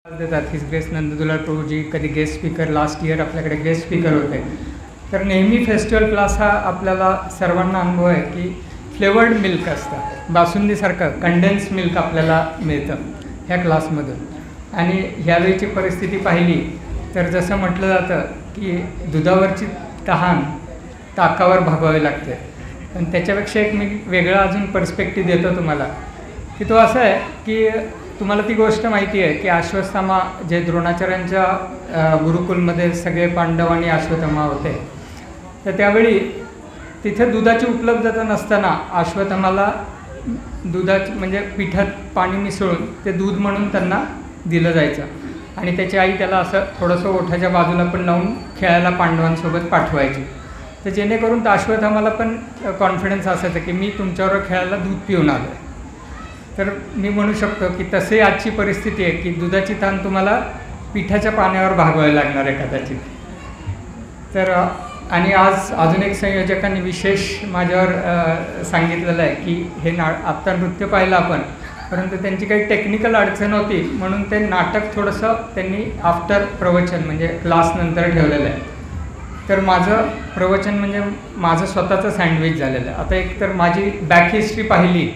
देतात his grace नंदुलाल Prabhuji, कधी guest speaker, last year आपल्याकडे गेस्ट स्पीकर होते. तर नेहमी फेस्टिवल क्लास हा आपल्याला सर्वांना अनुभव आहे की फ्लेवर्ड मिल्क असतं, बासुंदीसारखं कंडेन्स मिल्क आपल्याला मिळतं ह्या क्लासमधून. आणि ह्यावेळीची परिस्थिती पाहिली तर जसं म्हटलं जातं की दुधावरची तहान ताकावर भागवावी लागते. पण त्याच्यापेक्षा एक मी वेगळा अजून पर्स्पेक्टिव्ह देतो तुम्हाला की तो असा आहे की तुम्हाला ती गोष्ट माहिती आहे की अश्वत्थामा जे द्रोणाचार्यांच्या गुरुकुलमध्ये सगळे पांडव आणि अश्वत्थामा होते, तर त्यावेळी तिथे दुधाची उपलब्धता नसताना अश्वत्थामाला दुधाची म्हणजे पिठात पाणी मिसळून ते दूध म्हणून त्यांना दिलं जायचं. आणि त्याची आई त्याला असं थोडंसं ओठाच्या बाजूला पण लावून खेळायला पांडवांसोबत पाठवायची. तर जेणेकरून तर अश्वत्थामाला पण कॉन्फिडन्स असायचं की मी तुमच्यावर खेळायला दूध पिऊन आलो आहे. तर मी म्हणू शकतो की तसे आजची परिस्थिती आहे की दुधाची तहान तुम्हाला पिठाच्या पाण्यावर भागवावी लागणार आहे कदाचित. तर आणि आज अजून एक संयोजकांनी विशेष माझ्यावर सांगितलेलं आहे की हे आत्ता नृत्य पाहिलं आपण, परंतु त्यांची काही टेक्निकल अडचण होती म्हणून ते नाटक थोडंसं त्यांनी आफ्टर प्रवचन म्हणजे क्लासनंतर ठेवलेलं आहे. तर माझं प्रवचन म्हणजे माझं स्वतःचं सँडविच झालेलं आहे. आता एक तर माझी बॅक हिस्ट्री पाहिली,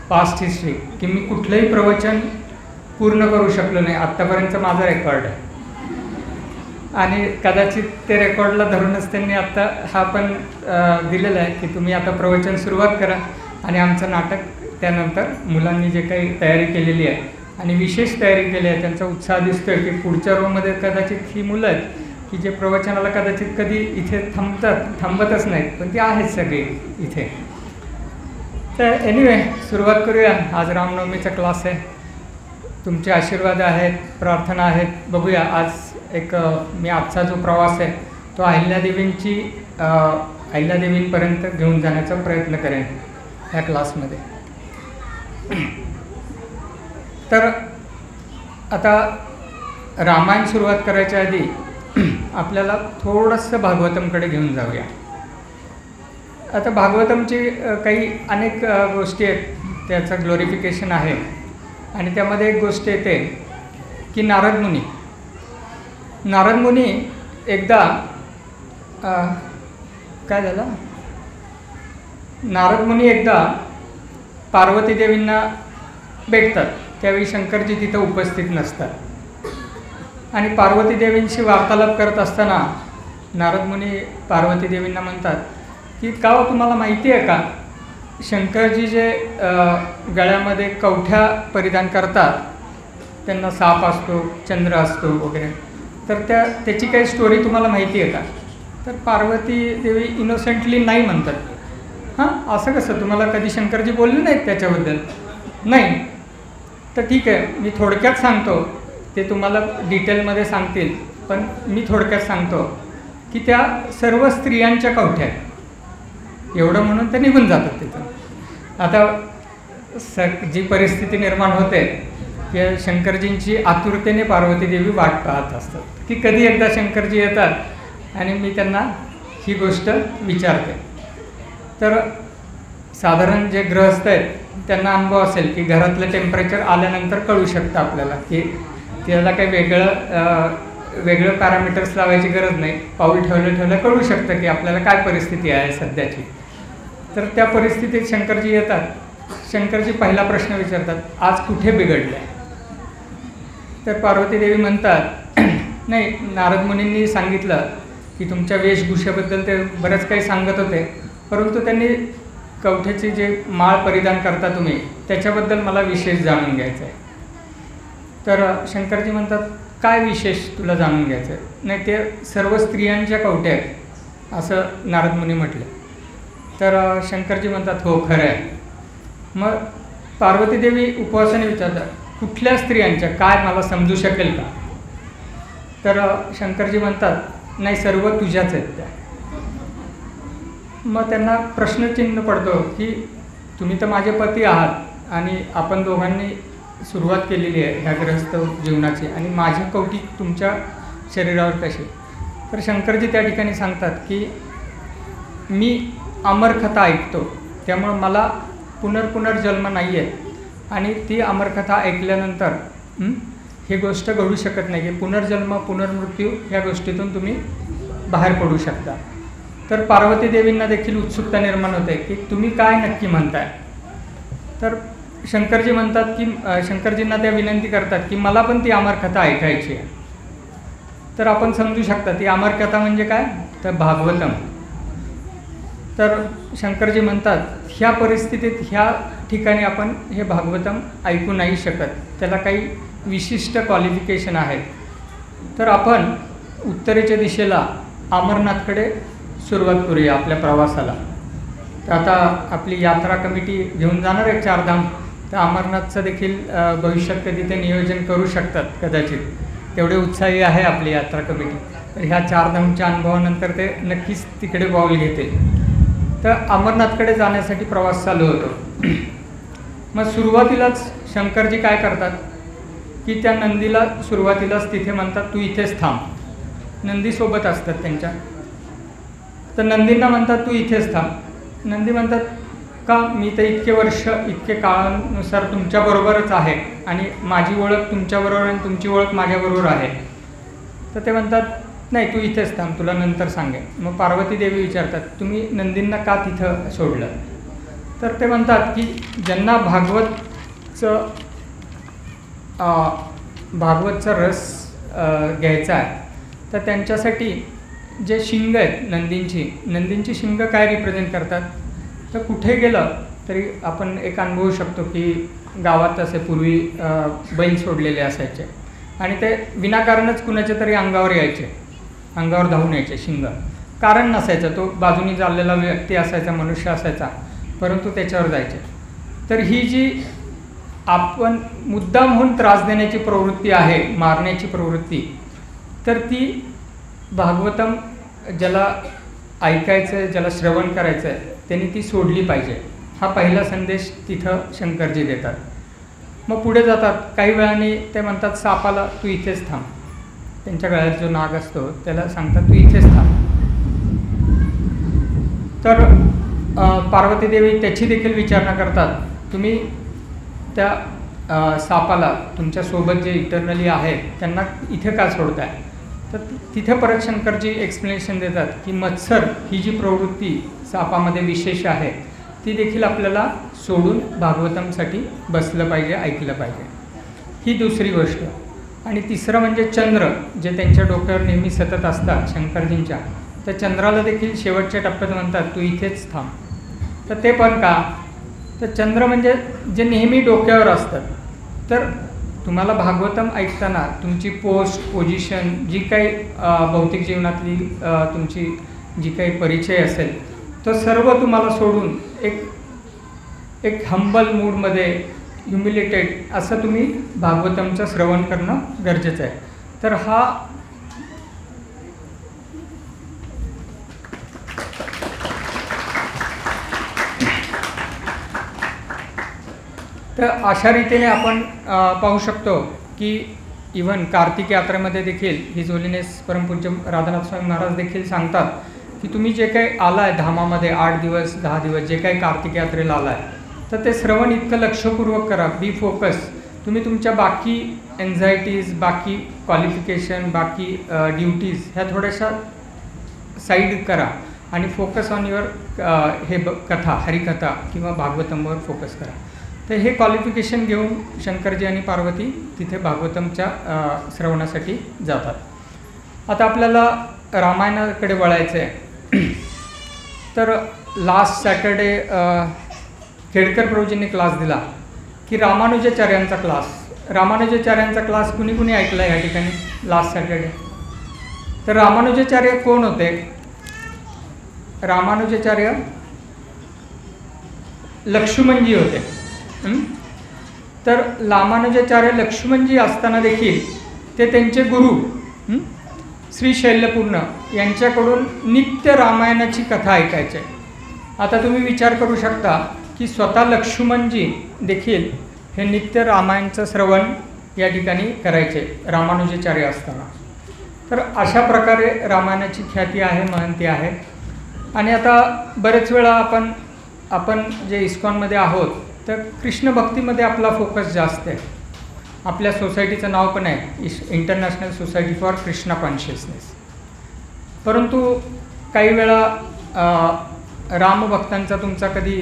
पास्ट हिस्ट्री, की मी कुठलंही प्रवचन पूर्ण करू शकलो नाही आत्तापर्यंतचा माझा रेकॉर्ड आहे. आणि कदाचित ते रेकॉर्डला धरूनच त्यांनी आत्ता हा पण दिलेला आहे की तुम्ही आता प्रवचन सुरुवात करा आणि आमचं नाटक त्यानंतर मुलांनी जे काही तयारी केलेली आहे आणि विशेष तयारी केली आहे त्यांचा उत्साह दिसतो आहे की पुढच्या रोमध्ये कदाचित ही मुलं आहेत की जे प्रवचनाला कदाचित कधी इथे थांबतच नाहीत, पण ती आहेत सगळी इथे. तर एनिवे सुरुवात करूया. आज रामनवमीचा क्लास आहे, तुमचे आशीर्वाद आहेत, प्रार्थना आहेत. बघूया आज एक मी आजचा जो प्रवास आहे तो अहिल्यादेवींपर्यंत घेऊन जाण्याचा प्रयत्न करेन ह्या क्लासमध्ये. तर आता रामायण सुरुवात करायच्या आधी आपल्याला थोडंसं भागवतमकडे घेऊन जाऊया. आता भागवतमची काही अनेक गोष्टी आहेत, त्याचं ग्लोरिफिकेशन आहे. आणि त्यामध्ये एक गोष्ट येते की नारद मुनी एकदा काय झालं, नारद मुनी एकदा पार्वती देवींना भेटतात. त्यावेळी शंकरजी तिथं उपस्थित नसतात आणि पार्वती देवींशी वार्तालाप करत असताना नारद मुनी पार्वती देवींना म्हणतात की का तुम्हाला माहिती आहे का शंकरजी जे गळ्यामध्ये कवठ्या परिधान करतात, त्यांना साप असतो, चंद्र असतो वगैरे, तर त्याची काही स्टोरी तुम्हाला माहिती आहे का? तर पार्वती देवी इनोसेंटली नाही म्हणतात. हां, असं कसं, तुम्हाला कधी शंकरजी बोलले नाहीत त्याच्याबद्दल? नाही. तर ठीक आहे, मी थोडक्यात सांगतो, ते तुम्हाला डिटेलमध्ये सांगतील, पण मी थोडक्यात सांगतो की त्या सर्व स्त्रियांच्या कवठ्या आहेत. एवढं म्हणून ते निघून जातात तिथून. आता जी परिस्थिती निर्माण होते की शंकरजींची आतुरतेने पार्वती देवी वाट पाहत असतात की कधी एकदा शंकरजी येतात आणि मी त्यांना ही गोष्ट विचारते. तर साधारण जे गृहस्थ आहेत त्यांना अनुभव असेल की घरातलं टेम्परेचर आल्यानंतर कळू शकतं आपल्याला की त्याला काही वेगळं पॅरामीटर्स लावायची गरज नाही. पाऊल ठेवलं कळू शकतं की आपल्याला काय परिस्थिती आहे सध्याची. तर त्या परिस्थितीत शंकरजी येतात. शंकरजी पहिला प्रश्न विचारतात, आज कुठे बिघडलं आहे? तर पार्वती देवी म्हणतात, नाही, नारद मुनींनी सांगितलं की तुमच्या वेशभूषेबद्दल ते बरंच काही सांगत होते, परंतु त्यांनी कवठ्याची जे माळ परिधान करता तुम्ही त्याच्याबद्दल मला विशेष जाणून घ्यायचं आहे. तर शंकरजी म्हणतात, काय विशेष तुला जाणून घ्यायचं आहे? नाही, ते सर्व स्त्रियांच्या कवठ्या आहेत असं नारद मुनी म्हटलं. तर शंकरजी म्हणतात, हो खरं आहे. मग पार्वती देवी उपवासाने विचारतात, कुठल्या स्त्रियांच्या, काय मला समजू शकेल का? तर शंकरजी म्हणतात, नाही, सर्व तुझ्याच आहेत त्या. मग त्यांना प्रश्नचिन्ह पडतो की तुम्ही तर माझे पती आहात आणि आपण दोघांनी सुरुवात केलेली आहे ह्या गृहस्थ जीवनाची, आणि माझी कवटी तुमच्या शरीरावर कशी? तर शंकरजी त्या ठिकाणी सांगतात की मी अमरकथा ऐकतो, त्यामुळं मला पुनर्जन्म नाही आहे, आणि ती अमरकथा ऐकल्यानंतर ही गोष्ट घडू शकत नाही की पुनर्जन्म पुनर्मृत्यू ह्या गोष्टीतून तुम्ही बाहेर पडू शकता. तर पार्वती देवींना देखील उत्सुकता निर्माण होते की तुम्ही काय नक्की म्हणताय. तर शंकरजी म्हणतात की शंकरजींना त्या विनंती करतात की मला पण ती अमरकथा ऐकायची आहे. तर आपण समजू शकता ती अमरकथा म्हणजे काय, तर भागवतम. तर शंकरजी म्हणतात ह्या परिस्थितीत ह्या ठिकाणी आपण हे भागवतम ऐकू नाही शकत, त्याला काही विशिष्ट क्वालिफिकेशन आहेत. तर आपण उत्तरेच्या दिशेला अमरनाथकडे सुरुवात करूया आपल्या प्रवासाला. तर आता आपली यात्रा कमिटी घेऊन जाणार आहे 4 धाम. तर अमरनाथचं देखील भविष्यात कधी ते नियोजन करू शकतात कदाचित, तेवढे उत्साही आहे आपली यात्रा कमिटी. तर ह्या 4 धामच्या अनुभवानंतर ते नक्कीच तिकडे पाऊल घेते. तर अमरनाथकडे जाण्यासाठी प्रवास चालू होतो. मग सुरुवातीलाच शंकरजी काय करतात की त्या नंदीला सुरुवातीलाच तिथे म्हणतात तू इथेच थांब. नंदीसोबत असतात त्यांच्या. तर नंदींना म्हणतात तू इथेच थांब. नंदी म्हणतात का, मी तर इतके वर्ष इतके काळानुसार तुमच्याबरोबरच आहे आणि माझी ओळख तुमच्याबरोबर आणि तुमची ओळख माझ्याबरोबर आहे. तर ते म्हणतात नाही तू इथेच थांब, तुला नंतर सांगेन. मग पार्वती देवी विचारतात तुम्ही नंदींना का तिथं सोडलं. तर ते म्हणतात की ज्यांना भागवतचा रस घ्यायचा आहे तर त्यांच्यासाठी जे शिंग आहेत नंदींची शिंग काय रिप्रेझेंट करतात, तर कुठे गेलं तरी आपण एक अनुभवू शकतो की गावात असे पूर्वी बैल सोडलेले असायचे आणि ते विनाकारणच कुणाच्या तरी अंगावर यायचे, अंगावर धावून यायचे. शिंग कारण नसायचं, तो बाजूनी चाललेला व्यक्ती असायचा, मनुष्य असायचा, परंतु त्याच्यावर जायचे. तर ही जी आपण मुद्दाम होऊन त्रास देण्याची प्रवृत्ती आहे, मारण्याची प्रवृत्ती, तर ती भागवतम ज्याला ऐकायचं आहे, ज्याला श्रवण करायचं आहे त्यांनी ती सोडली पाहिजे. हा पहिला संदेश तिथं शंकरजी देतात. मग पुढे जातात. काही वेळाने ते म्हणतात सापाला तू इथेच थांब. त्यांच्या गळ्यात जो नाग असतो त्याला सांगतात तू इथेच थांब. तर पार्वती देवी त्याची देखील विचारणा करतात तुम्ही त्या सापाला तुमच्यासोबत जे इटर्नली आहेत त्यांना इथे का सोडताय. तर तिथे परत शंकरजी एक्सप्लेनेशन देतात की मत्सर ही जी प्रवृत्ती सापामध्ये विशेष आहे ती देखील आपल्याला सोडून भागवतमसाठी बसलं पाहिजे, ऐकलं पाहिजे. ही दुसरी गोष्ट. आणि तिसरं म्हणजे चंद्र जे त्यांच्या डोक्यावर नेहमी सतत असतात शंकरजींच्या, तर चंद्राला देखील शेवटच्या टप्प्यात म्हणतात तू इथेच थांब. तर ते पण का, तर चंद्र म्हणजे जे नेहमी डोक्यावर असतात. तर तुम्हाला भागवतम ऐकताना तुमची पोस्ट पोझिशन जी काही भौतिक जीवनातली तुमची जी काही परिचय असेल तो सर्व तुम्हाला सोडून एक हंबल मूडमध्ये ह्युमिलेटेड असं तुम्ही भागवतमचं श्रवण करणं गरजेचं आहे. तर अशा रीतीने आपण पाहू शकतो की इव्हन कार्तिक यात्रेमध्ये देखील हिज होलीनेस परमपूज्य राधानाथ स्वामी महाराज देखील सांगतात की तुम्ही जे काही आला आहे धामामध्ये 8 दिवस 10 दिवस जे काही कार्तिक यात्रेला आला आहे तर ते श्रवण इतकं लक्षपूर्वक करा, बी फोकस. तुम्ही तुमच्या बाकी एन्झायटीज, बाकी क्वालिफिकेशन, बाकी ड्युटीज ह्या थोड्याशा साईड करा आणि फोकस ऑन युअर कथा, हरिकथा किंवा भागवतमवर फोकस करा. तर हे क्वालिफिकेशन घेऊन शंकरजी आणि पार्वती तिथे भागवतमच्या श्रवणासाठी जातात. आता आपल्याला रामायणाकडे वळायचं आहे. तर लास्ट सॅटर्डे खेडकर प्रभूजींनी क्लास दिला की रामानुजाचार्यांचा क्लास कुणी कुणी ऐकला या ठिकाणी लास्ट सॅटर्डे. तर रामानुजाचार्य कोण होते. रामानुजाचार्य लक्ष्मणजी होते. तर रामानुजाचार्य लक्ष्मणजी असताना देखील ते त्यांचे गुरु श्री शैल्यपूर्ण यांच्याकडून नित्य रामायणाची कथा ऐकायचे. आता तुम्ही विचार करू शकता की स्वतः लक्ष्मणजी देखील हे नित्य रामायणचं श्रवण या ठिकाणी करायचे रामानुजाचार्य असताना. तर अशा प्रकारे रामायणाची ख्याती आहे, महंती आहे. आणि आता बरेच वेळा आपण जे इस्कॉनमध्ये आहोत तर कृष्ण भक्तीमध्ये आपला फोकस जास्त आहे. आपल्या सोसायटीचं नाव पण आहे international society for Krishna consciousness. परंतु काही वेळा रामभक्तांचा तुमचा कधी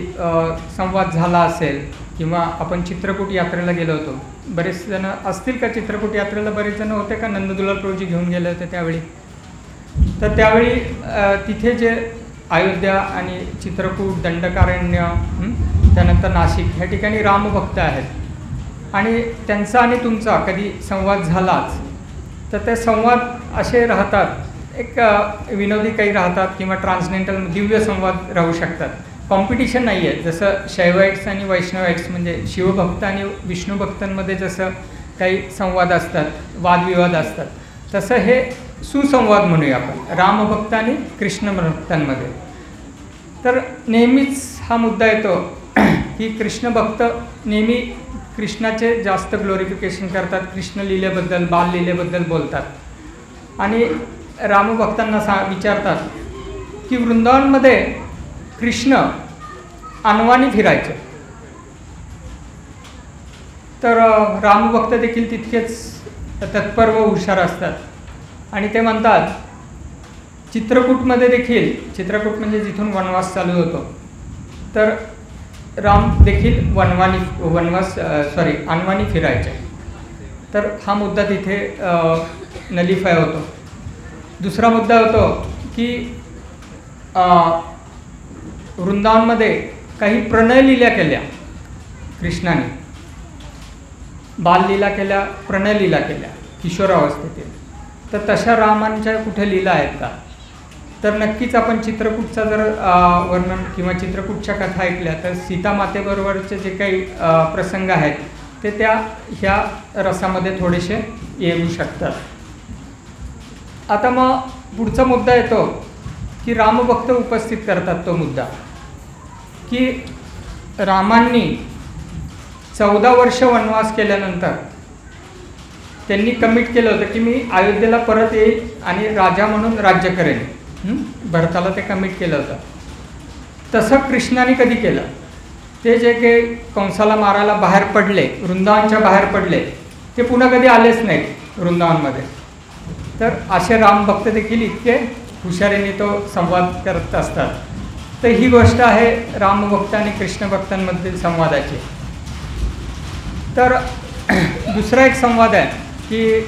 संवाद झाला असेल किंवा आपण चित्रकूट यात्रेला गेलो होतो. बरेच जण असतील का चित्रकूट यात्रेला? बरेच जण होते का? नंददुलाल प्रभूजी घेऊन गेले होते त्यावेळी. तर त्यावेळी तिथे जे अयोध्या आणि चित्रकूट, दंडकारण्य, त्यानंतर नाशिक ह्या ठिकाणी रामभक्त आहेत आणि त्यांचा आणि तुमचा कधी संवाद झालाच तर ते संवाद असे राहतात, एक विनोदी काही राहतात किंवा ट्रान्सडेंटल दिव्य संवाद राहू शकतात. कॉम्पिटिशन नाही आहे. जसं शैवाइट्स आणि वैष्णवाइट्स म्हणजे शिवभक्त आणि विष्णुभक्तांमध्ये जसं काही संवाद असतात, वादविवाद असतात, तसं हे सुसंवाद म्हणूया आपण रामभक्त आणि कृष्ण भक्तांमध्ये. तर नेहमीच हा मुद्दा येतो की कृष्ण भक्त नेहमी कृष्णाचे जास्त ग्लोरिफिकेशन करतात, कृष्ण लीलेबद्दल, बाललीलेबद्दल बोलतात आणि रामभक्तांना विचारतात की वृंदावनमध्ये कृष्ण अनवाणी फिरायचे. तर रामभक्त देखील तितकेच तत्पर व हुशार असतात आणि ते म्हणतात चित्रकूटमध्ये देखील, चित्रकूट म्हणजे जिथून वनवास चालू होतो, तर राम देखील अनवाणी फिरायचे. तर हा मुद्दा तिथे नलिफाय होतो. दुसरा मुद्दा होतो की वृंदावनमध्ये काही प्रणयलीला केल्या कृष्णाने, बाललीला केल्या, प्रणयलीला केल्या किशोरावस्थेतील. तर तशा रामांच्या कुठे लीला आहेत का? तर नक्कीच आपण चित्रकूटचा जर वर्णन किंवा चित्रकूटच्या कथा ऐकल्या तर सीतामातेबरोबरचे जे काही प्रसंग आहेत ते ह्या रसामध्ये थोडेसे येऊ शकतात. आता मग पुढचा मुद्दा येतो की रामभक्त उपस्थित करतात तो मुद्दा की रामांनी 14 वर्ष वनवास केल्यानंतर त्यांनी कमिट केलं होतं की मी अयोध्येला परत येईल आणि राजा म्हणून राज्य करेन. भरताला ते कमिट केलं होतं. तसं कृष्णाने कधी केलं? ते जे काही कंसाला मारायला बाहेर पडले, वृंदावनच्या बाहेर पडले, ते पुन्हा कधी आलेच नाहीत वृंदावनमध्ये. तर असे रामभक्त देखील इतके हुशारीने तो संवाद करत असतात. तर ही गोष्ट आहे रामभक्त आणि कृष्णभक्तांमधील संवादाची. तर दुसरा एक संवाद आहे की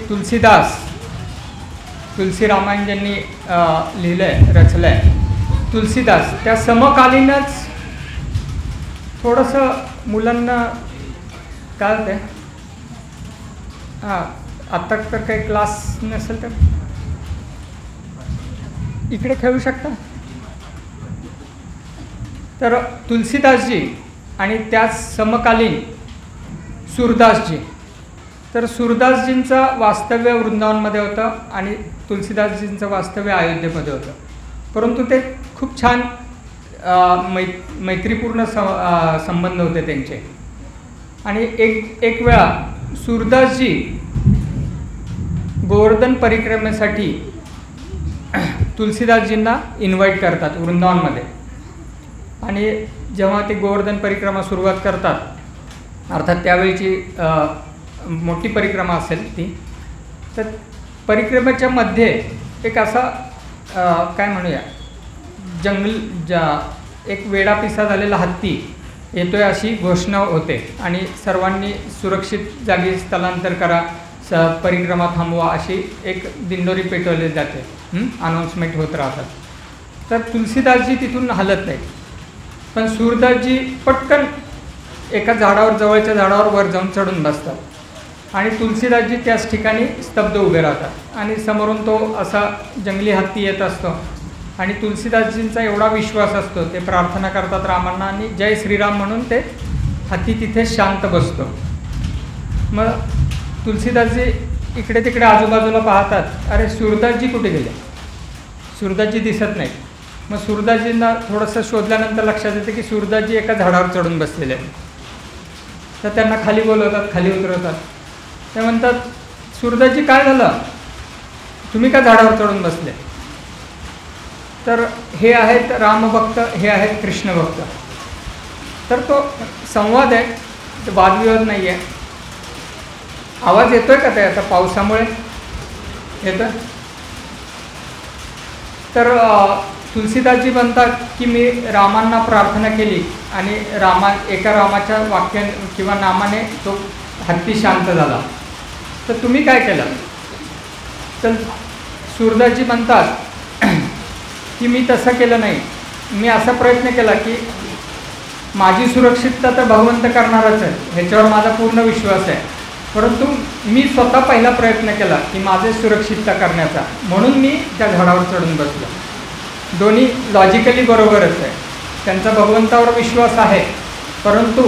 तुलसी रामायण ज्यांनी लिहिलं आहे, रचलं आहे, तुलसीदास, त्या समकालीनच थोडंसं मुलांना काय होतं, आत्ता तर काही क्लास नसेल तर इकडे खेळू शकता. तर तुलसीदासजी आणि त्याच समकालीन सूरदासजी. तर सूरदासजींचं वास्तव्य वृंदावनमध्ये होतं आणि तुलसीदासजींचं वास्तव्य अयोध्येमध्ये होतं. परंतु ते खूप छान मैत्रीपूर्ण संबंध होते त्यांचे. आणि एक वेळा सूरदासजी गोवर्धन परिक्रमेसाठी तुलसीदासजींना इन्व्हाइट करतात वृंदावनमध्ये. आणि जेव्हा ते गोवर्धन परिक्रमा सुरुवात करतात, अर्थात त्यावेळीची मोठी परिक्रमा असेल ती, तर परिक्रमेच्या मध्ये एक असा काय म्हणूया एक वेडापिसा झालेला हत्ती येतोय अशी घोषणा होते आणि सर्वांनी सुरक्षित जागी स्थलांतर करा, परिक्रमा थांबवा अशी एक दिंडोरी पेटवली जाते, अनाऊन्समेंट होत राहतात. तर तुलसीदासजी तिथून हलत नाहीत, पण सूरदासजी पटकन एका झाडावर, जवळच्या झाडावर वर जाऊन चढून बसतात आणि तुलसीदासजी त्याच ठिकाणी स्तब्ध उभे राहतात आणि समोरून तो असा जंगली हत्ती येत असतो आणि तुलसीदासजींचा एवढा विश्वास असतो, ते प्रार्थना करतात रामांना आणि जय श्रीराम म्हणून ते हत्ती तिथे शांत बसतो. मग तुलसीदासजी इकडे तिकडे आजूबाजूला पाहतात, अरे सूरदासजी कुठे गेले? सूरदासजी दिसत नाही. मग सूरदासजींना थोडंसं शोधल्यानंतर लक्षात येतं की सूरदासजी एका झाडावर चढून बसलेले आहेत. तर त्यांना खाली बोलवतात, खाली उतरवतात. ते म्हणतात, सूरदासजी काय झालं, तुम्ही का झाडावर चढून बसले? तर हे आहेत रामभक्त, हे आहेत कृष्णभक्त. तर तो संवाद आहे, वादविवाद नाही आहे. आवाज येतोय का ते आता पावसामुळे येतोय? तर तुलसीदासजी म्हणतात की मी रामांना प्रार्थना केली आणि एका रामाच्या वाक्या किंवा नामाने तो हत्ती शांत झाला. तर तुम्ही काय केलं? तर सूरदासजी म्हणतात की मी तसं केलं नाही. मी असा प्रयत्न केला की माझी सुरक्षितता तर भगवंत करणारच आहे, ह्याच्यावर माझा पूर्ण विश्वास आहे. परंतु मी स्वतः पहिला प्रयत्न केला की माझी सुरक्षितता करण्याचा, म्हणून मी त्या झाडावर चढून बसलो. दोन्ही लॉजिकली बरोबरच आहे. त्यांचा भगवंतावर विश्वास आहे, परंतु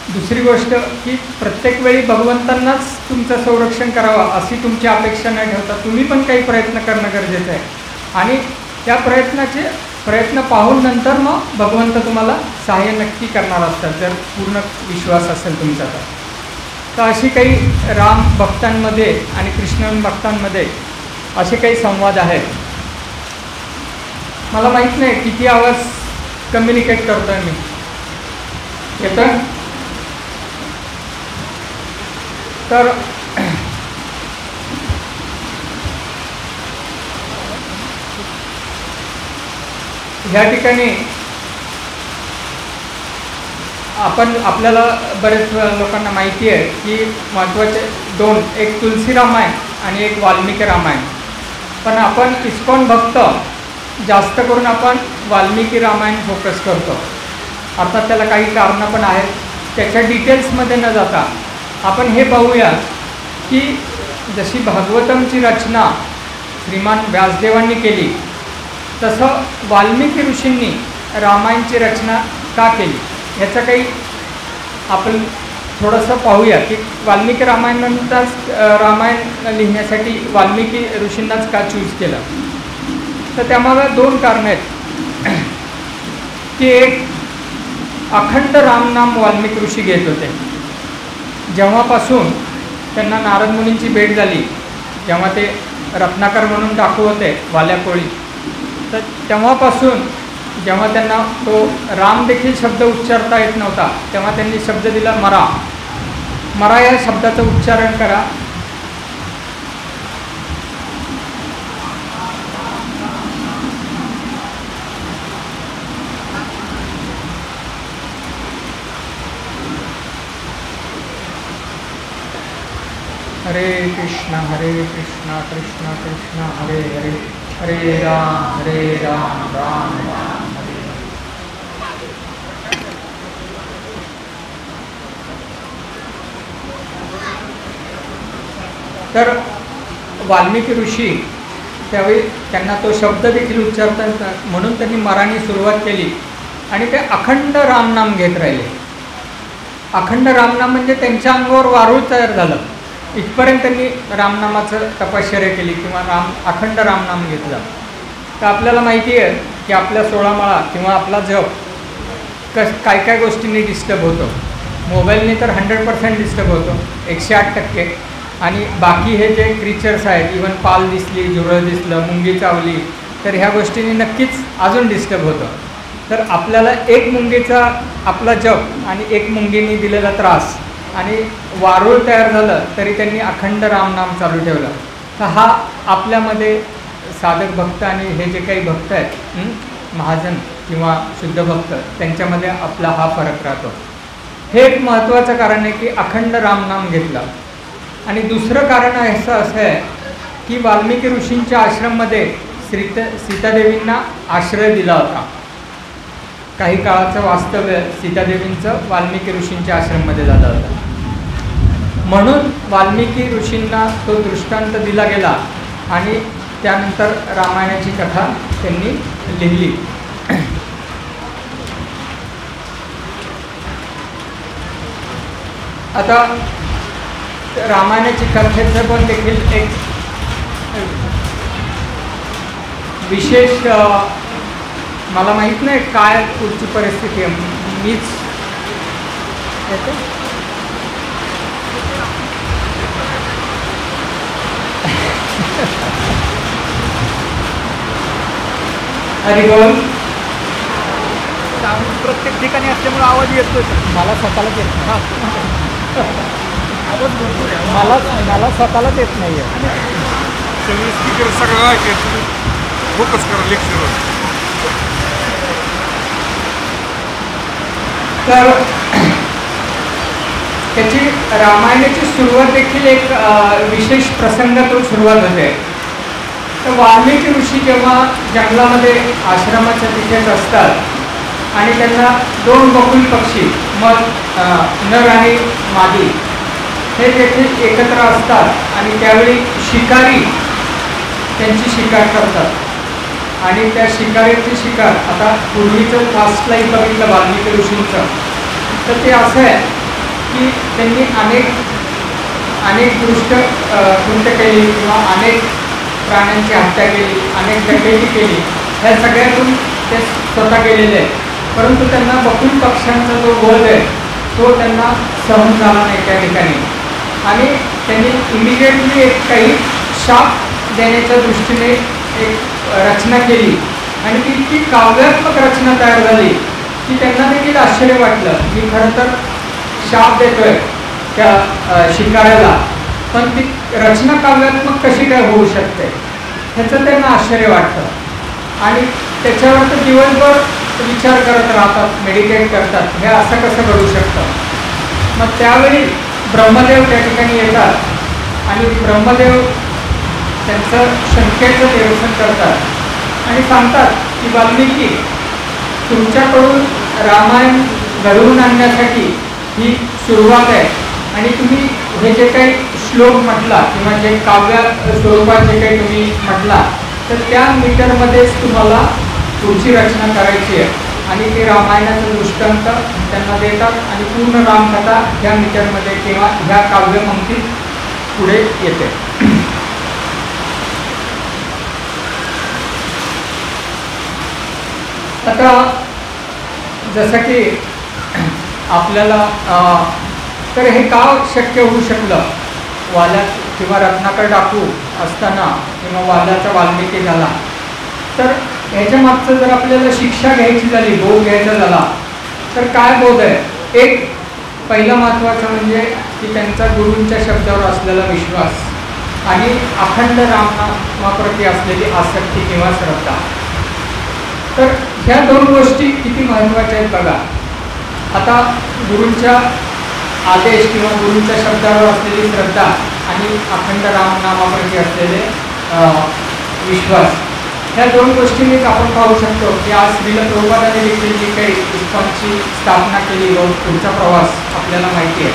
दुसरी गोष्ट की प्रत्येक वेळी भगवंतांनाच तुमचं संरक्षण करावं अशी तुमची अपेक्षा न ठेवता तुम्ही पण काही प्रयत्न करणं गरजेचं आहे. आणि त्या प्रयत्न पाहून नंतर मग भगवंत तुम्हाला सहाय्य नक्की करणार असतात, जर पूर्ण विश्वास असेल तुमचा. तर अशी काही राम भक्तांमध्ये आणि कृष्ण भक्तांमध्ये असे काही संवाद आहेत. मला माहीत नाही किती आवाज कम्युनिकेट करतोय मी, येतोय? तर ह्या ठिकाणी आपल्याला बरेच लोकांना माहिती आहे की महत्त्वाचे दोन, एक तुलसी रामायण आणि एक वाल्मिकी रामायण. पण आपण इस्कॉन भक्त जास्त करून आपण वाल्मिकी रामायण फोकस करतो. अर्थात त्याला काही कारणं पण आहेत. त्याच्या डिटेल्समध्ये न जाता आपण हे पाहूया की जशी भागवतमची रचना श्रीमान व्यासदेवांनी केली, तसं वाल्मिकी ऋषींनी रामायणची रचना का केली ह्याचं काही आपण थोडंसं पाहूया की वाल्मिकी रामायण लिहिण्यासाठी वाल्मिकी ऋषींनाच का चूज केलं. तर त्यामागं दोन कारणं आहेत की एक, अखंड रामनाम वाल्मिकी ऋषी घेत होते. जेव्हापासून त्यांना नारद मुनींची भेट झाली, जेव्हा ते रत्नाकर म्हणून डाकू होते वाल्या कोळी, तर तेव्हापासून जेव्हा त्यांना तो राम देखील शब्द उच्चारता येत नव्हता, तेव्हा त्यांनी शब्द दिला मरा. मरा या शब्दाचं उच्चारण करा. हरे कृष्णा कृष्णा कृष्णा हरे हरे, हरे राम राम राम हरे. तर वाल्मिकी ऋषी त्यावेळी त्यांना तो शब्द देखील उच्चारता येतात, म्हणून त्यांनी मराठी सुरुवात केली आणि ते अखंड रामनाम घेत राहिले. अखंड रामनाम म्हणजे त्यांच्या अंगावर वारूळ तयार झालं, इथपर्यंत त्यांनी रामनामाचं तपश्चर्या केली किंवा अखंड रामनाम घेतलं. तर आपल्याला माहिती आहे की आपल्या 16 माळा किंवा आपला जप काय काय गोष्टींनी डिस्टर्ब होतो. मोबाईलने तर 100% डिस्टर्ब होतो, 108%. आणि बाकी हे जे क्रिचर्स आहेत, इवन पाल दिसली, झुरळ दिसलं, मुंगी चावली, तर ह्या गोष्टींनी नक्कीच अजून डिस्टर्ब होतं. तर आपल्याला एक मुंगीचा आपला जप आणि एक मुंगीने दिलेला त्रास आणि वारूळ तयार झालं तरी त्यांनी अखंड रामनाम चालू ठेवलं. तर हा आपल्यामध्ये साधक भक्त आणि हे जे काही भक्त आहेत महाजन किंवा शुद्ध भक्त, त्यांच्यामध्ये आपला हा फरक राहतो. हे एक महत्त्वाचं कारण आहे की अखंड रामनाम घेतलं. आणि दुसरं कारण असं आहे की वाल्मिकी ऋषींच्या आश्रममध्ये सीतादेवींना आश्रय दिला होता. काही काळाचं वास्तव्य सीतादेवींचं वाल्मिकी ऋषींच्या आश्रममध्ये झालं होतं, म्हणून वाल्मिकी ऋषींना तो दृष्टांत दिला गेला आणि त्यानंतर रामायणाची कथा त्यांनी लिहिली. आता रामायणाची कथेचं पण देखील एक विशेष, मला माहीत नाही काय पुढची परिस्थिती आहे, मीच हरिबोल. प्रत्येक ठिकाणी असल्यामुळे आवाज येतोय. मला स्वतःलाच येतो. मला स्वतःलाच येत नाही आहे. सगळे स्पीकर सगळं ऐकायचं, फोकस करा लेक्चरवर. तर त्याची रामायणाची सुरुवात देखील एक विशेष प्रसंगातून सुरुवात होते. तर वाल्मिकी ऋषी जेव्हा जंगलामध्ये आश्रमाच्या तिथेच असतात आणि त्यांना दोन बकुल पक्षी मग नर आणि मादी हे देखील एकत्र असतात आणि त्यावेळी शिकारी त्यांची शिकार करतात आणि त्या शिकारीची शिकार आता पूर्वीचं लास्ट लाईफ बघितलं वाल्मिकी ऋषींचं तर ते असं आहे की त्यांनी अनेक कृत्य केली किंवा अनेक प्राण्यांची हत्या केली, अनेक डकेती केली, ह्या सगळ्यातून ते स्वतः गेलेले आहे. परंतु त्यांना बकुल पक्ष्यांचा जो वध आहे तो त्यांना सहन झाला नाही त्या ठिकाणी आणि त्यांनी इमिडिएटली एक काही शाप देण्याच्या दृष्टीने एक रचना केली आणि ती इतकी काव्यात्मक रचना तयार झाली की त्यांना देखील आश्चर्य वाटलं की खरं तर शाप देतोय त्या शिकाऱ्याला, पण ती रचना काव्यात्मक कशी काय होऊ शकते ह्याचं त्यांना आश्चर्य वाटतं आणि त्याच्यावर तर दिवसभर विचार करत राहतात, मेडिटेट करतात, हे असं कसं घडू शकतं. मग त्यावेळी ब्रह्मदेव त्या ठिकाणी येतात आणि ब्रह्मदेव त्यांचं शंकेचं निरसन करतात आणि सांगतात की वाल्मिकी तुमच्याकडून रामायण घडवून आणण्यासाठी ही सुरुवात आहे आणि तुम्ही हे जे काही श्लोक म्हटला किंवा जे काव्य स्वरूपात जे काही तुम्ही म्हटला तर त्या मीटरमध्येच तुम्हाला पुढची रचना करायची आहे आणि ते रामायणाचं दृष्टांत त्यांना देतात आणि पूर्ण रामकथा ह्या मीटरमध्ये किंवा ह्या काव्यपंक्तीत पुढे येते. आता जसं की आपल्याला तर हे का शक्य होऊ शकलं, वाल्यात किंवा रत्नाकर डाकू असताना किंवा वाल्याचा वाल्मिकी झाला, तर ह्याच्या मागचं जर आपल्याला शिक्षा घ्यायची झाली, बोध घ्यायचा झाला तर काय बोध आहे. एक पहिलं महत्त्वाचं म्हणजे की त्यांचा गुरूंच्या शब्दावर असलेला विश्वास आणि अखंड रामनामाप्रती असलेली आसक्ती किंवा श्रद्धा. तर ह्या दोन गोष्टी किती महत्त्वाच्या आहेत बघा. आता गुरूंच्या आदेश किंवा गुरूंच्या शब्दावर असलेली श्रद्धा आणि अखंड रामनामाप्रती असलेले विश्वास, ह्या दोन गोष्टींनीच आपण पाहू शकतो की आज श्रील प्रभुपादांनी देखील जी काही इस्कॉनची स्थापना केली व पुढचा प्रवास आपल्याला माहिती आहे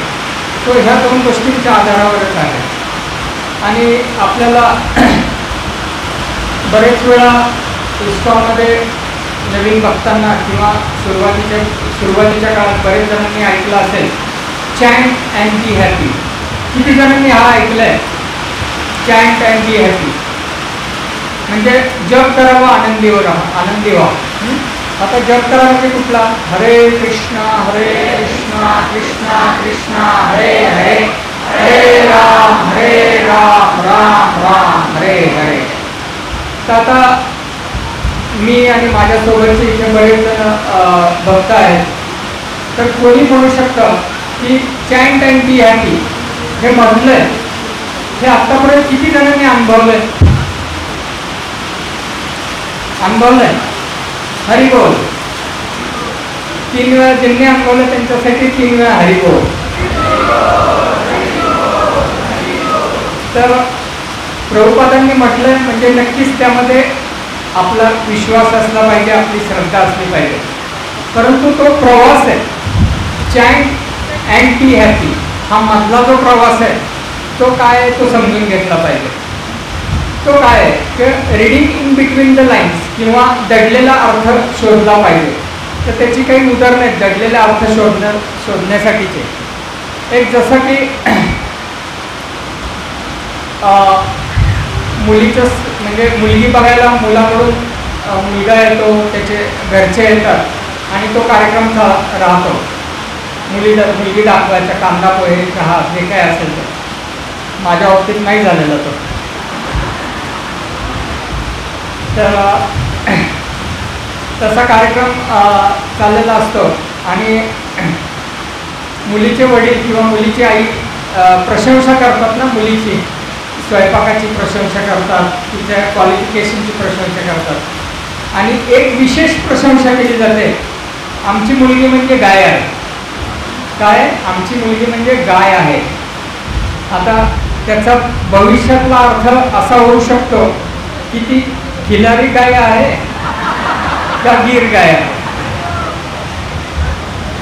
तो ह्या दोन गोष्टींच्या आधारावरच आहे. आणि आपल्याला बरेच वेळा इस्कॉनमध्ये नवीन भक्तांना किंवा सुरुवातीच्या काळात बरेच जणांनी ऐकलं असेल चॅन्ट अँड बी हॅपी. किती जणांनी हा ऐकलंय? चॅन्ट अँड बी हॅपी म्हणजे जप करावा, आनंदी व्हा. आता जप करावा म्हणजे कुठला? हरे कृष्णा कृष्णा कृष्णा हरे हरे, हरे राम राम राम हरे हरे. तर आता मी आणि माझ्यासोबतचे इथे बरेच जण भक्त आहेत, तर कोणी म्हणू शकतं की चॅन्ट अँड बी हॅपी हे म्हटलंय, हे आत्तापर्यंत किती जणांनी अनुभवलंय? हरिबोल. 3 वेळा ज्यांनी अनुभवलं त्यांच्यासाठी 3 वेळा हरिबोल. तर प्रभुपादांनी म्हटलंय म्हणजे नक्कीच त्यामध्ये आपला विश्वास असला पाहिजे, आपली श्रद्धा असली पाहिजे. परंतु तो प्रवास आहे चॅन्ट अँड बी हॅपी, हा मधला जो प्रवास आहे तो काय आहे तो समजून घेतला पाहिजे. तो काय आहे की reading in between the lines किंवा दडलेला अर्थ शोधला पाहिजे. तर त्याची काही उदाहरणं आहेत दडलेले अर्थ शोधण्यासाठीचे. एक जसं की मुलीचं म्हणजे मुलगी बघायला मुलाकडून मुलगा येतो, त्याचे घरचे येतात आणि तो कार्यक्रम राहतो. मुलगी दाखवायचा, कांदा पोहे चहा जे काय असेल तर. माझ्या बाबतीत नाही झालेला तो. तर तसा कार्यक्रम चाललेला असतो आणि मुलीचे वडील किंवा मुलीची आई प्रशंसा करतात ना मुलीची, स्वयंपाकाची प्रशंसा करतात, तिच्या क्वालिफिकेशनची प्रशंसा करतात आणि एक विशेष प्रशंसा केली जाते, आमची मुलगी म्हणजे गाय आहे. काय? आमची मुलगी म्हणजे गाय आहे. आता त्याचा भविष्यातला अर्थ असा होऊ शकतो की ती खिलारी गाय आहे का गीर गाय आहे.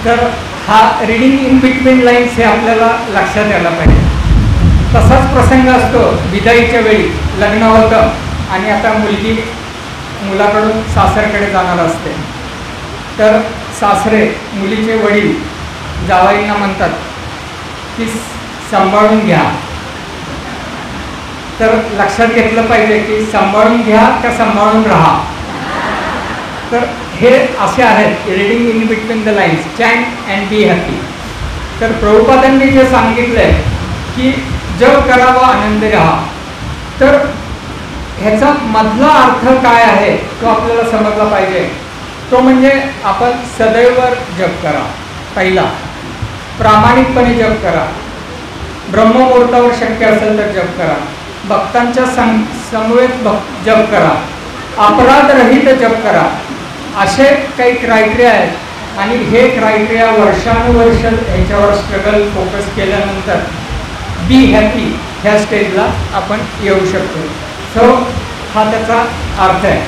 तर हा रिडिंग इन बिटवीन लाईन्स हे आपल्याला लक्षात यायला पाहिजे. तसाच प्रसंग असतो विदाईच्या वेळी. लग्न होतं आणि आता मुलगी मुलाकडून सासरकडे जाणार असते. तर सासरे मुलीचे वडील जावईंना म्हणतात की सांभाळून घ्या. तर लक्षात घेतलं पाहिजे की सांभाळून घ्या का सांभाळून राहा. तर हे असे आहेत reading in between the lines, chant and be happy. तर प्रभुपादांनी जे सांगितलं आहे की जग करा व आनंदी राहा, तर ह्याचा मधला अर्थ काय आहे तो आपल्याला समजला पाहिजे. तो म्हणजे आपण सदैव जप करा. पहिला, प्रामाणिकपणे जप करा. ब्रह्ममुहूर्तावर शक्य असेल तर जप करा. भक्तांच्या समवेत जप करा. अपराधरहित जप करा. असे काही क्रायटेरिया आहेत आणि हे क्रायटेरिया वर्षानुवर्ष ह्याच्यावर स्ट्रगल फोकस केल्यानंतर बी हॅपी ह्या स्टेजला आपण येऊ शकतो. सो हा त्याचा अर्थ आहे.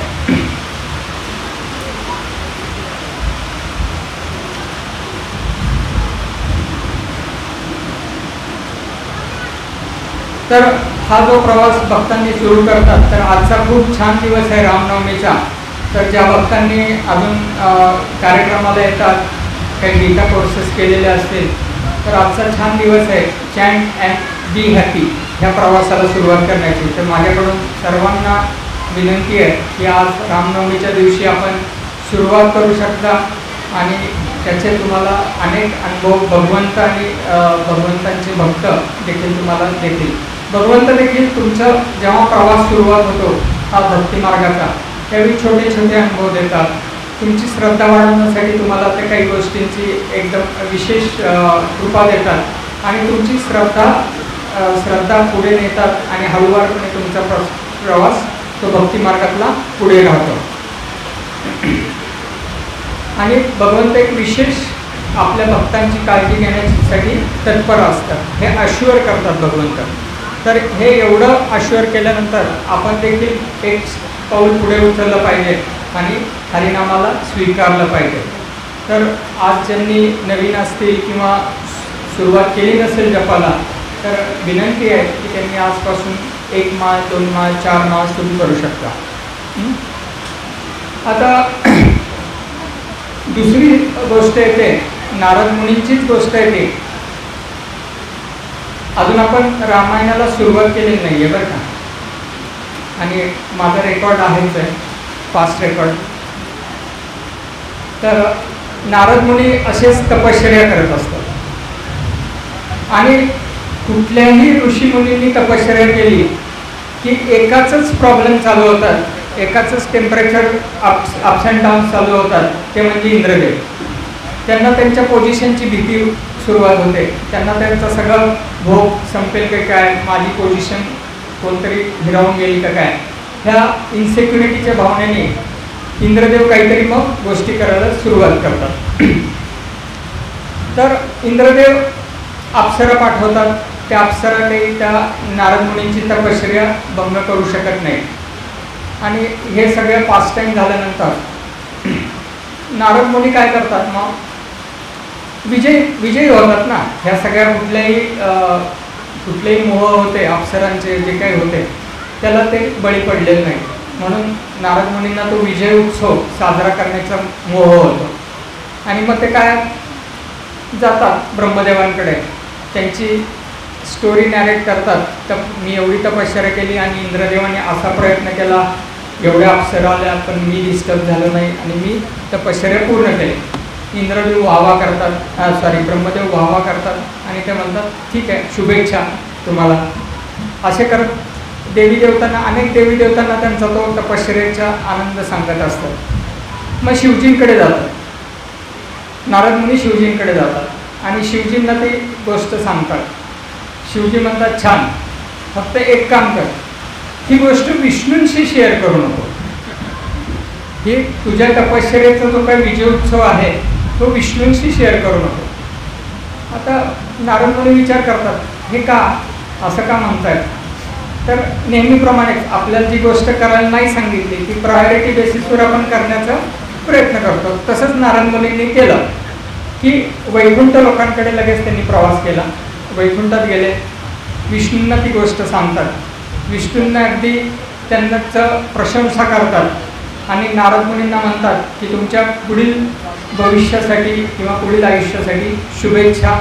तर हा जो प्रवास भक्तांनी सुरू करतात, तर आजचा खूप छान दिवस आहे रामनवमीचा. तर ज्या भक्तांनी अजून कार्यक्रमाला येतात, काही गीता कोर्सेस केलेले असतील, तर आजचा छान दिवस आहे चॅन्ट अँड बी हॅपी ह्या प्रवासाला सुरुवात करण्याची. तर माझ्याकडून सर्वांना विनंती आहे की आज रामनवमीच्या दिवशी आपण सुरुवात करू शकता आणि त्याचे तुम्हाला अनेक अनुभव भगवंत आणि भगवंतांचे भक्त देखील तुम्हाला देतील. भगवंत देखील तुमचा जेव्हा प्रवास सुरुवात होतो हा भक्तिमार्गाचा, त्यावेळी छोटे छोटे अनुभव देतात. तुमची श्रद्धा वाढवण्यासाठी तुम्हाला ते काही गोष्टींची एकदम विशेष कृपा देतात आणि तुमची श्रद्धा पुढे नेतात आणि हळूवारपणे तुमचा प्रवास तो भक्तिमार्गातला पुढे राहतो. आणि भगवंत एक विशेष आपल्या भक्तांची काळजी घेण्यासाठी तत्पर असतात. हे अश्युअर करतात भगवंत. तर हे एवढं अश्युअर केल्यानंतर आपण देखील एक पाऊल पुढे उचललं पाहिजे आणि हरिनामाला स्वीकारलं पाहिजे. तर आज ज्यांनी नवीन असतील किंवा सुरुवात केली नसेल जपाला, तर विनंती आहे की त्यांनी आजपासून 1 माळ 2 माळ 4 माळ सुरू करू शकता. आता दुसरी गोष्ट येते, नारद मुनींचीच गोष्ट येते. अजून आपण रामायणाला सुरुवात केलेली नाही आहे बरं का. आणि माझा रेकॉर्ड आहेच आहे, फास्ट रेकॉर्ड. तर नारद मुनी असेच तपश्चर्या करत असतात आणि कुठल्याही ऋषीमुनींनी तपश्चर्या केली की एकाच प्रॉब्लेम चालू होतात, एकाच टेम्परेचर अप्स अँड डाऊन चालू होतात. ते म्हणजे इंद्रदेव. त्यांना त्यांच्या पोझिशनची भीती सुरुवात होते. त्यांना त्यांचं सगळं भोग संपेल का काय, माझी पोझिशन कोणतरी हिरावून गेली का काय, ह्या इन्सेक्युरिटीच्या भावनेने इंद्रदेव काहीतरी मग गोष्टी करायला सुरुवात करतात. तर इंद्रदेव अप्सरा पाठवतात. त्या अप्सरा काही त्या नारद मुनींची तपश्चर्या भंग करू शकत नाही. आणि हे सगळं पास्ट टाईम झाल्यानंतर नारद मुनी काय करतात, मग विजयी होतात ना. ह्या सगळ्या कुठलेही मोह होते अप्सरांचे जे काही होते त्याला ते बळी पडलेले नाही. म्हणून नारद मुनींना तो विजय उत्सव साजरा करण्याचा मोह होतो. आणि मग ते काय जातात ब्रह्मदेवांकडे, त्यांची स्टोरी नॅरेट करतात. तर मी एवढी तपश्चर्या केली आणि इंद्रदेवाने असा प्रयत्न केला, एवढ्या अप्सरा आल्या पण मी डिस्टर्ब झालो नाही आणि मी तपश्चर्या पूर्ण केली. इंद्रदेव वाहवा करतात, ब्रह्मदेव वाहवा करतात आणि ते म्हणतात ठीक आहे, शुभेच्छा तुम्हाला. असे करत अनेक देवी देवतांना त्यांचा तो तपश्चर्याचा आनंद सांगत असतात. मग शिवजींकडे जातात. नारद मुनी शिवजींकडे जातात आणि शिवजींना ती गोष्ट सांगतात शिवजी म्हणतात छान, फक्त एक काम कर, ही गोष्ट विष्णूंशी शेअर करू नको. ही तुझ्या तपश्चर्येचा जो काही विजय उत्सव आहे तो विष्णूंशी शेअर करू नको. आता नारद मुनी विचार करतात, हे का असं का म्हणतायत? तर नेहमीप्रमाणेच आपल्याला जी गोष्ट करायला नाही सांगितली ती प्रायोरिटी बेसिसवर आपण करण्याचा प्रयत्न करतो. तसंच नारद मुनींनी केलं की वैकुंठ लोकांकडे लगेच त्यांनी प्रवास केला. वैकुंठात गेले, विष्णूंना ती गोष्ट सांगतात. विष्णूंना अगदी त्यांनाच प्रशंसा करतात आणि नारद मुनींना म्हणतात की तुमच्या पुढील भविष्यासाठी किंवा पुढील आयुष्यासाठी शुभेच्छा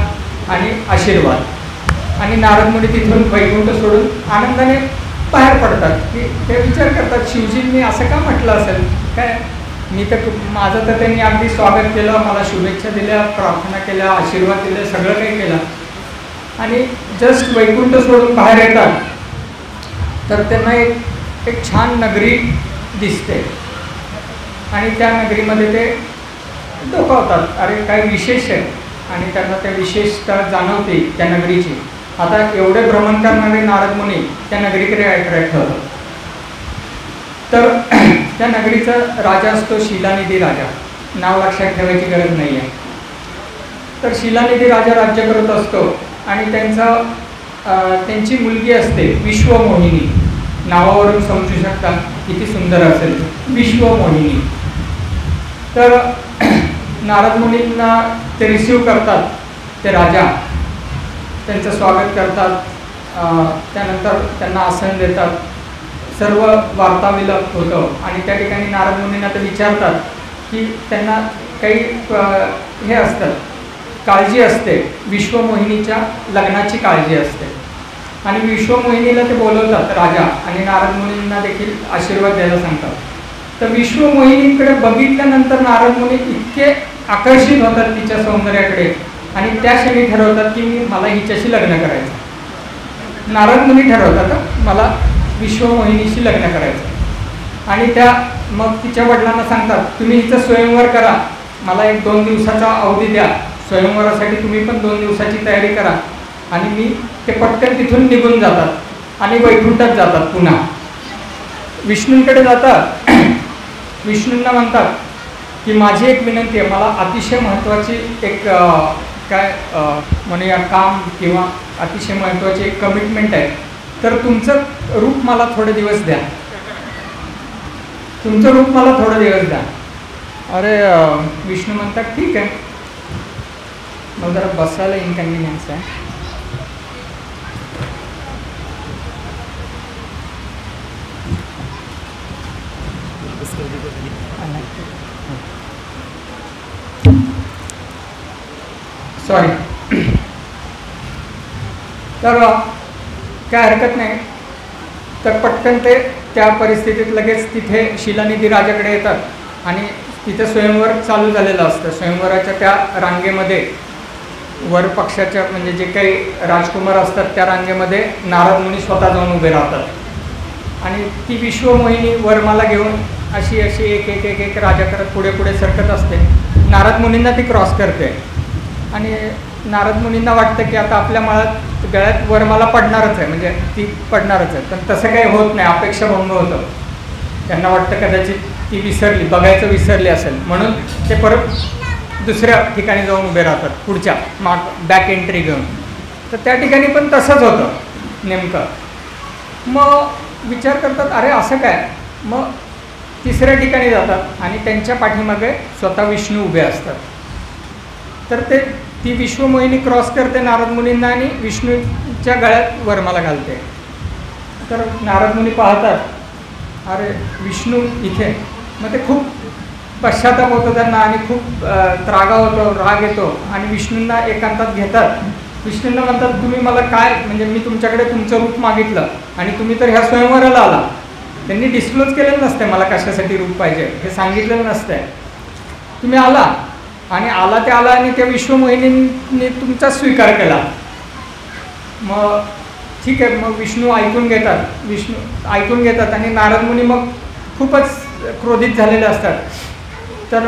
आणि आशीर्वाद. आणि नारद मुनी तिथून वैकुंठ सोडून आनंदाने बाहेर पडतात. की ते विचार करतात, शिवजींनी असं का म्हटलं असेल काय, मी तर माझं तर त्यांनी अगदी स्वागत केलं, मला शुभेच्छा दिल्या, प्रार्थना केल्या, आशीर्वाद दिले, सगळं काही केलं. आणि जस्ट वैकुंठ सोडून बाहेर येतात तर त्यांना एक छान नगरी दिसते आणि त्या नगरीमध्ये ते डोकावतात, अरे काय विशेष आहे. आणि त्यांना त्या विशेषता जाणवते त्या नगरीची. आता एवढे भ्रमण करणारे नारद मुनी त्या नगरीकडे अट्रॅक्ट होतात. तर त्या नगरीचा राजा असतो शिलानिधी राजा. नाव लक्षात ठेवायची गरज नाही आहे. तर शिलानिधी राजा राज्य करत असतो आणि त्यांची मुलगी असते विश्वमोहिनी. नावावरून समजू शकता किती सुंदर असेल विश्वमोहिनी. तर नारद मुनींना ते रिसीव करतात, ते राजा त्यांचं स्वागत करतात. त्यानंतर त्यांना आसन देतात. सर्व वार्ताविलाप होतं आणि त्या ठिकाणी नारद मुनींना ते विचारतात की त्यांना काही हे असतात, काळजी असते, विश्वमोहिनीच्या लग्नाची काळजी असते. आणि विश्वमोहिनीला ते बोलवतात राजा आणि नारद मुनींना देखील आशीर्वाद द्यायला सांगतात. तर विश्वमोहिनीकडे बघितल्यानंतर नारद मुनी इतके आकर्षित होतात तिच्या सौंदर्याकडे आणि त्या क्षणी ठरवतात की मला हिच्याशी लग्न करायचं. नारद मुनी ठरवतात मला विश्वमोहिनीशी लग्न करायचं. आणि त्या मग तिच्या वडिलांना सांगतात, तुम्ही हिचं स्वयंवर करा, मला 1-2 दिवसाचा अवधी द्या, स्वयंवरासाठी तुम्ही पण 2 दिवसाची तयारी करा. आणि मी ते पटकन तिथून निघून जातात आणि वैकुंठात जातात. पुन्हा विष्णूंकडे जातात. विष्णूंना म्हणतात की माझी एक विनंती आहे, मला अतिशय महत्त्वाची एक म्हणूया काम किंवा अतिशय महत्त्वाची एक कमिटमेंट आहे. तर तुमचं रूप मला थोडे दिवस द्या, तुमचं रूप मला थोडे दिवस द्या. अरे विष्णू म्हणतात ठीक आहे, मग जरा बसायला इनकन्व्हिनियन्स आहे. सॉरी. तर काय हरकत नाही. तर पटकन ते त्या परिस्थितीत लगेच तिथे शिलानिधी राजाकडे येतात आणि तिथे स्वयंवर चालू झालेलं असतं. स्वयंवराच्या त्या रांगेमध्ये वर पक्षाच्या म्हणजे जे काही राजकुमार असतात त्या रांगेमध्ये नारद मुनी स्वतः जाऊन उभे राहतात आणि ती विश्वमोहिनी वरमाला घेऊन अशी एक एक एक एक राजा करत पुढे पुढे सरकत असते. नारद मुनींना ती क्रॉस करते आणि नारद मुनींना वाटतं की आता आपल्या माळात गळ्यात वरमाला पडणारच आहे, म्हणजे ती पडणारच आहे. पण तसं काही होत नाही, अपेक्षाभंग होतं. त्यांना वाटतं कदाचित ती विसरली, बघायचं विसरली असेल, म्हणून ते परत दुसऱ्या ठिकाणी जाऊन उभे राहतात, पुढच्या बॅक एंट्री घेऊन. तर त्या ठिकाणी पण तसंच होतं नेमकं. मग विचार करतात अरे असं काय. मग तिसऱ्या ठिकाणी जातात आणि त्यांच्या पाठीमागे स्वतः विष्णू उभे असतात. तर ती विश्वमोहिनी क्रॉस करते नारद मुनींना आणि विष्णूच्या गळ्यात वरमाला घालते. तर नारद मुनी पाहतात, अरे विष्णू इथे. मग ते खूप पश्चाताप होतो त्यांना आणि खूप त्रागा होतो, राग येतो आणि विष्णूंना एकांतात घेतात. विष्णूंना म्हणतात तुम्ही मला काय, म्हणजे मी तुमच्याकडे तुमचं रूप मागितलं आणि तुम्ही तर ह्या स्वयंवराला आला. त्यांनी डिस्क्लोज केलेलं नसते मला कशासाठी रूप पाहिजे, हे सांगितलेलं नसतंय. तुम्ही आला आणि आला ते आला आणि त्या विश्वमोहिनींनी तुमचा स्वीकार केला. मग ठीक आहे, मग विष्णू ऐकून घेतात आणि नारद मुनी मग खूपच क्रोधित झालेले असतात. तर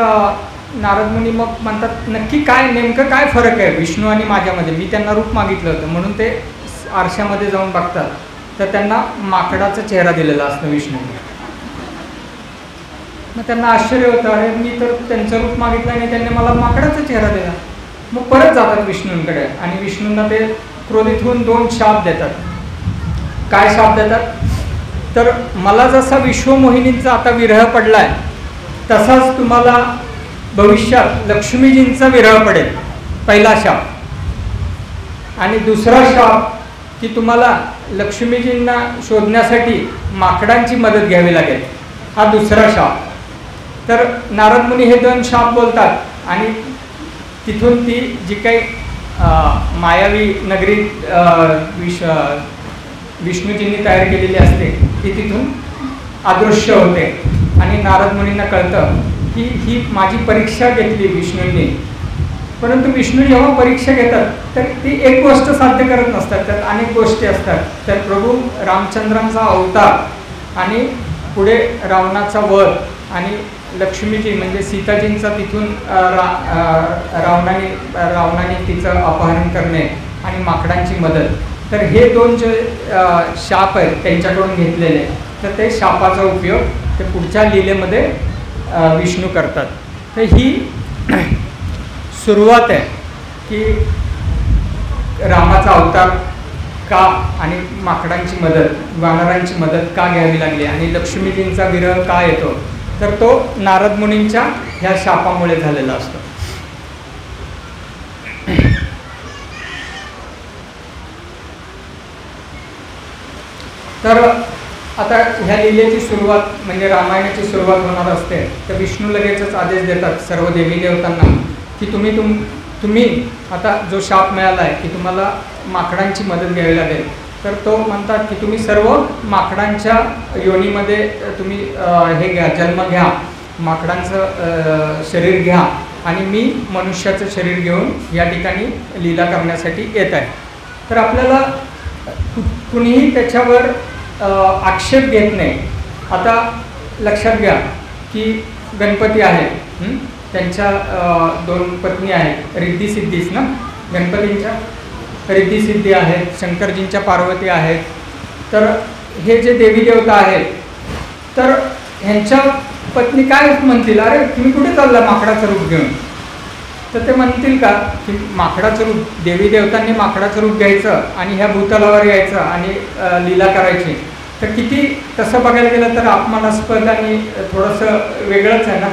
नारद मुनी मग म्हणतात नक्की काय, नेमकं काय फरक आहे विष्णू आणि माझ्यामध्ये, मी त्यांना रूप मागितलं होतं म्हणून ते आरशामध्ये जाऊन बघतात तर त्यांना माकडाचा चेहरा दिलेला असतो विष्णूने. मग त्यांना आश्चर्य होतं, अरे मी तर त्यांचं रूप मागितलं आणि त्यांनी मला माकडाचा चेहरा दिला. मग परत जातात विष्णूंकडे आणि विष्णूंना ते क्रोधित होऊन 2 शाप देतात. काय शाप देतात? तर मला जसा विश्वमोहिनींचा आता विरह पडलाय तसाच तुम्हाला भविष्यात लक्ष्मीजींचा विरह पडेल, पहिला शाप. आणि दुसरा शाप की तुम्हाला लक्ष्मीजींना शोधण्यासाठी माकडांची मदत घ्यावी लागेल, हा दुसरा शाप. तर नारद मुनी हे 2 शाप बोलतात आणि तिथून ती जी काही मायावी नगरी विष्णूजींनी तयार केलेली असते ती तिथून अदृश्य होते. आणि नारद मुनींना कळतं की ही माझी परीक्षा घेतली विष्णूंनी. परंतु विष्णू जेव्हा परीक्षा घेतात तर ती एक गोष्ट साध्य करत नसतात, त्यात अनेक गोष्टी असतात. तर प्रभू रामचंद्रांचा अवतार आणि पुढे रावणाचा वध आणि लक्ष्मीजी म्हणजे सीताजींचा तिथून रावणाने तिचं अपहरण करणे आणि माकडांची मदत. तर हे 2 जे शाप आहेत त्यांच्याकडून घेतलेले, तर ते शापाचा उपयोग ते पुढच्या लीलेमध्ये विष्णू करतात. तर ही सुरुवात आहे की रामाचा अवतार का आणि माकडांची मदत, वानरांची मदत का घ्यावी लागली आणि लक्ष्मीजींचा विरह का येतो, तर तो नारद मुनींच्या ह्या शापामुळे झालेला असतो. तर आता ह्या लीलेची सुरुवात म्हणजे रामायणाची सुरुवात होणार असते तर विष्णू लगेचच आदेश देतात सर्व देवी देवतांना की तुम्ही आता जो शाप मिळाला आहे की तुम्हाला माकडांची मदत घ्यावी लागेल. तर तो म्हणतात की तुम्ही सर्व माकडांच्या योनीमध्ये तुम्ही हे घ्या, जन्म घ्या, माकडांचं शरीर घ्या आणि मी मनुष्याचं शरीर घेऊन या ठिकाणी लीला करण्यासाठी येत आहे. तर आपल्याला कुणीही त्याच्यावर आक्षेप घेत नाही. आता लक्षात घ्या की गणपती आहेत, त्यांच्या 2 पत्नी आहेत, रिद्धी-सिद्धीस ना, गणपतींच्या रिद्धी-सिद्धी आहेत, शंकरजींच्या पार्वती आहेत. तर हे जे देवी देवता आहेत तर ह्यांच्या पत्नी काय म्हणतील, अरे तुम्ही कुठे चालला माकडाचं रूप घेऊन? तर ते म्हणतील का की माकडाचं रूप, देवी देवतांनी माकडाचं रूप घ्यायचं आणि ह्या भूतलावर यायचं आणि लीला करायची, तर किती तसं बघायला गेलं तर अपमानास्पद आणि थोडंसं वेगळंच आहे ना.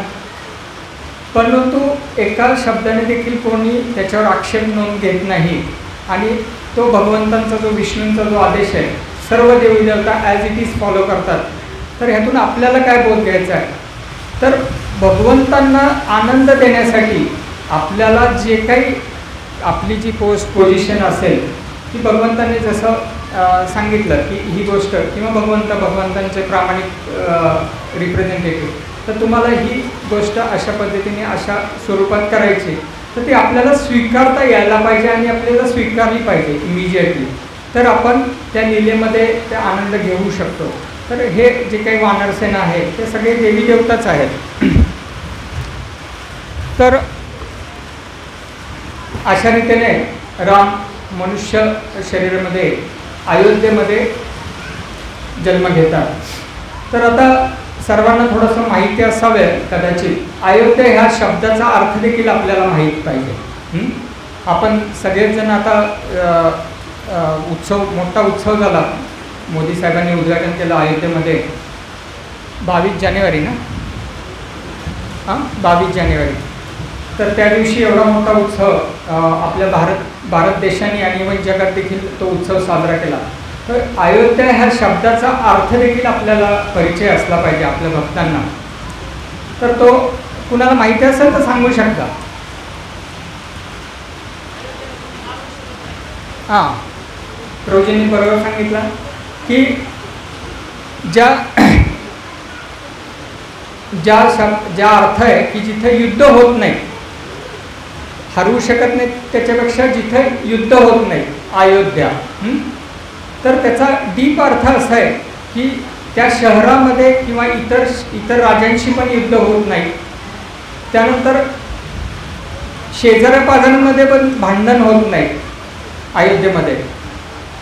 परंतु एका शब्दाने देखील कोणी त्याच्यावर आक्षेप नोंद घेत नाही आणि तो भगवंतांचा जो विष्णूंचा जो आदेश आहे सर्व देवी देवता ॲज इट इज फॉलो करतात. तर ह्यातून आपल्याला काय बोध घ्यायचा आहे, तर भगवंतांना आनंद देण्यासाठी आपल्याला जे काही आपली जी पोझिशन असेल ती भगवंतांनी जसं सांगितलं की ही गोष्ट किंवा भगवंतांचे प्रामाणिक रिप्रेझेंटेटिव्ह, तर तुम्हाला ही गोष्ट अशा पद्धतीने अशा स्वरूपात करायची, तर ती आपल्याला स्वीकारता यायला पाहिजे आणि आपल्याला स्वीकारली पाहिजे इमिजिएटली. तर आपण त्या लीलेमध्ये त्या आनंद घेऊ शकतो. तर हे जे काही वानरसेना आहे ते सगळे देवी देवताच आहेत. तर अशा रीतीने राम मनुष्य शरीरामध्ये अयोध्येमध्ये जन्म घेतात. तर आता सर्वांना थोडंसं माहिती असावे कदाचित, अयोध्या ह्या शब्दाचा अर्थ देखील आपल्याला माहीत पाहिजे. आपण सगळेच जण आता मोठा उत्सव झाला, मोदी साहेबांनी उद्घाटन केलं अयोध्येमध्ये 22 जानेवारी ना, 22 जानेवारी. तर त्या दिवशी एवढा मोठा उत्सव आपल्या भारत देशाने आणि जगात देखील तो उत्सव साजरा केला. तर अयोध्या ह्या शब्दाचा अर्थ देखील आपल्याला परिचय असला पाहिजे आपल्या भक्तांना. तर तो कुणाला माहिती असेल तर सांगू शकता. रोजींनी बरोबर सांगितलं की ज्या अर्थ आहे की जिथे युद्ध होत नाही, हरवू शकत नाही, त्याच्यापेक्षा जिथे युद्ध होत नाही अयोध्या. तर त्याचा डीप अर्थ असा आहे की त्या शहरामध्ये किंवा इतर राजांशी पण युद्ध होत नाही. त्यानंतर शेजाऱ्या पाजाऱ्यांमध्ये पण भांडण होत नाही अयोध्येमध्ये.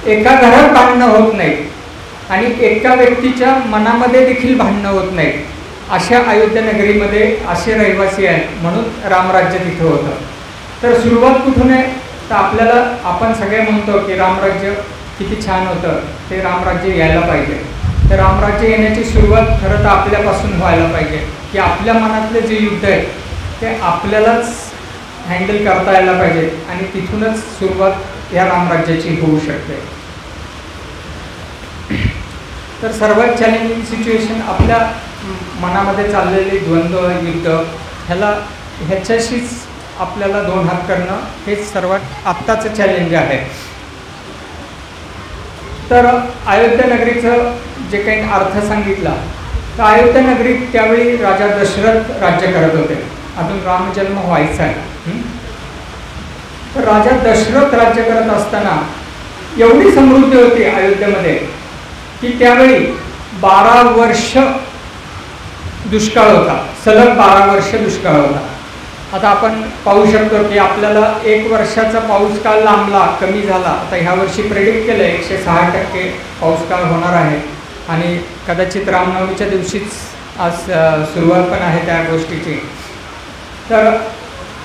एका घरात भांडणं होत नाहीत आणि एका व्यक्तीच्या मनामध्ये देखील भांडणं होत नाहीत अशा अयोध्या नगरीमध्ये असे रहिवासी आहेत, म्हणून रामराज्य तिथं होतं. तर सुरुवात कुठून आहे तर आपल्याला, आपण सगळे म्हणतो की रामराज्य किती छान होतं, ते रामराज्य यायला पाहिजे. तर रामराज्य येण्याची सुरुवात खरं तर आपल्यापासून व्हायला पाहिजे, की आपल्या मनातले जे युद्ध आहे ते आपल्यालाच हँडल करता यायला पाहिजे आणि तिथूनच सुरुवात या रामराज्याची होऊ शकते. तर सर्वात चॅलेंजिंग सिच्युएशन आपल्या मनामध्ये चाललेले द्वंद्व युद्ध, ह्याच्याशीच आपल्याला दोन हात करणं हेच सर्वात आत्ताचं चॅलेंज आहे. तर अयोध्या नगरीचं जे काही अर्थ सांगितला, तर अयोध्या नगरीत त्यावेळी राजा दशरथ राज्य करत होते, अजून रामजन्म व्हायचा आहे. तर राजा दशरथ राज्य करत असताना एवढी समृद्धी होती अयोध्येमध्ये की त्यावेळी 12 वर्ष दुष्काळ होता, सलग 12 वर्ष दुष्काळ होता. आता आपण पाहू शकतो की आपल्याला 1 वर्षाचा पाऊस काळ लांबला, कमी झाला. आता ह्या वर्षी प्रेडिक्ट केलं 106% पाऊस काळ होणार आहे आणि कदाचित रामनवमीच्या दिवशीच आज सुरुवात पण आहे त्या गोष्टीची. तर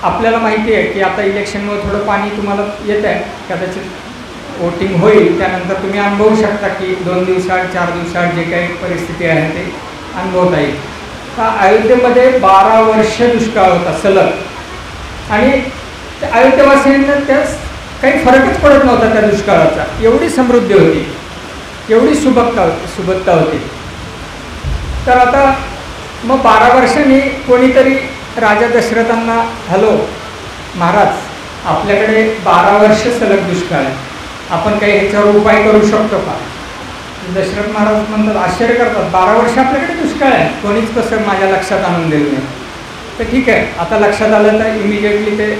आपल्याला माहिती आहे की आता इलेक्शनमुळे थोडं पाणी तुम्हाला येत आहे, कदाचित वोटिंग होईल त्यानंतर तुम्ही अनुभवू शकता की 2 दिवसात 4 दिवसात जे काही परिस्थिती आहे ते अनुभवता येईल. तर अयोध्येमध्ये 12 वर्ष दुष्काळ होता सलग आणि अयोध्येवासियांना त्यास काही फरकच पडत नव्हता त्या दुष्काळाचा. एवढी समृद्धी होती, एवढी सुबत्ता होती. तर आता मग 12 वर्षांनी कोणीतरी राजा दशरथांना, हॅलो महाराज, आपल्याकडे 12 वर्ष सलग दुष्काळ आहे, आपण काही ह्याच्यावर उपाय करू शकतो का? दशरथ महाराज म्हणतात, आश्चर्य करतात, 12 वर्ष आपल्याकडे दुष्काळ आहे, कोणीच कसं माझ्या लक्षात आणून दिलं नाही. तर ठीक आहे, आता लक्षात आलं तर इमिजिएटली ते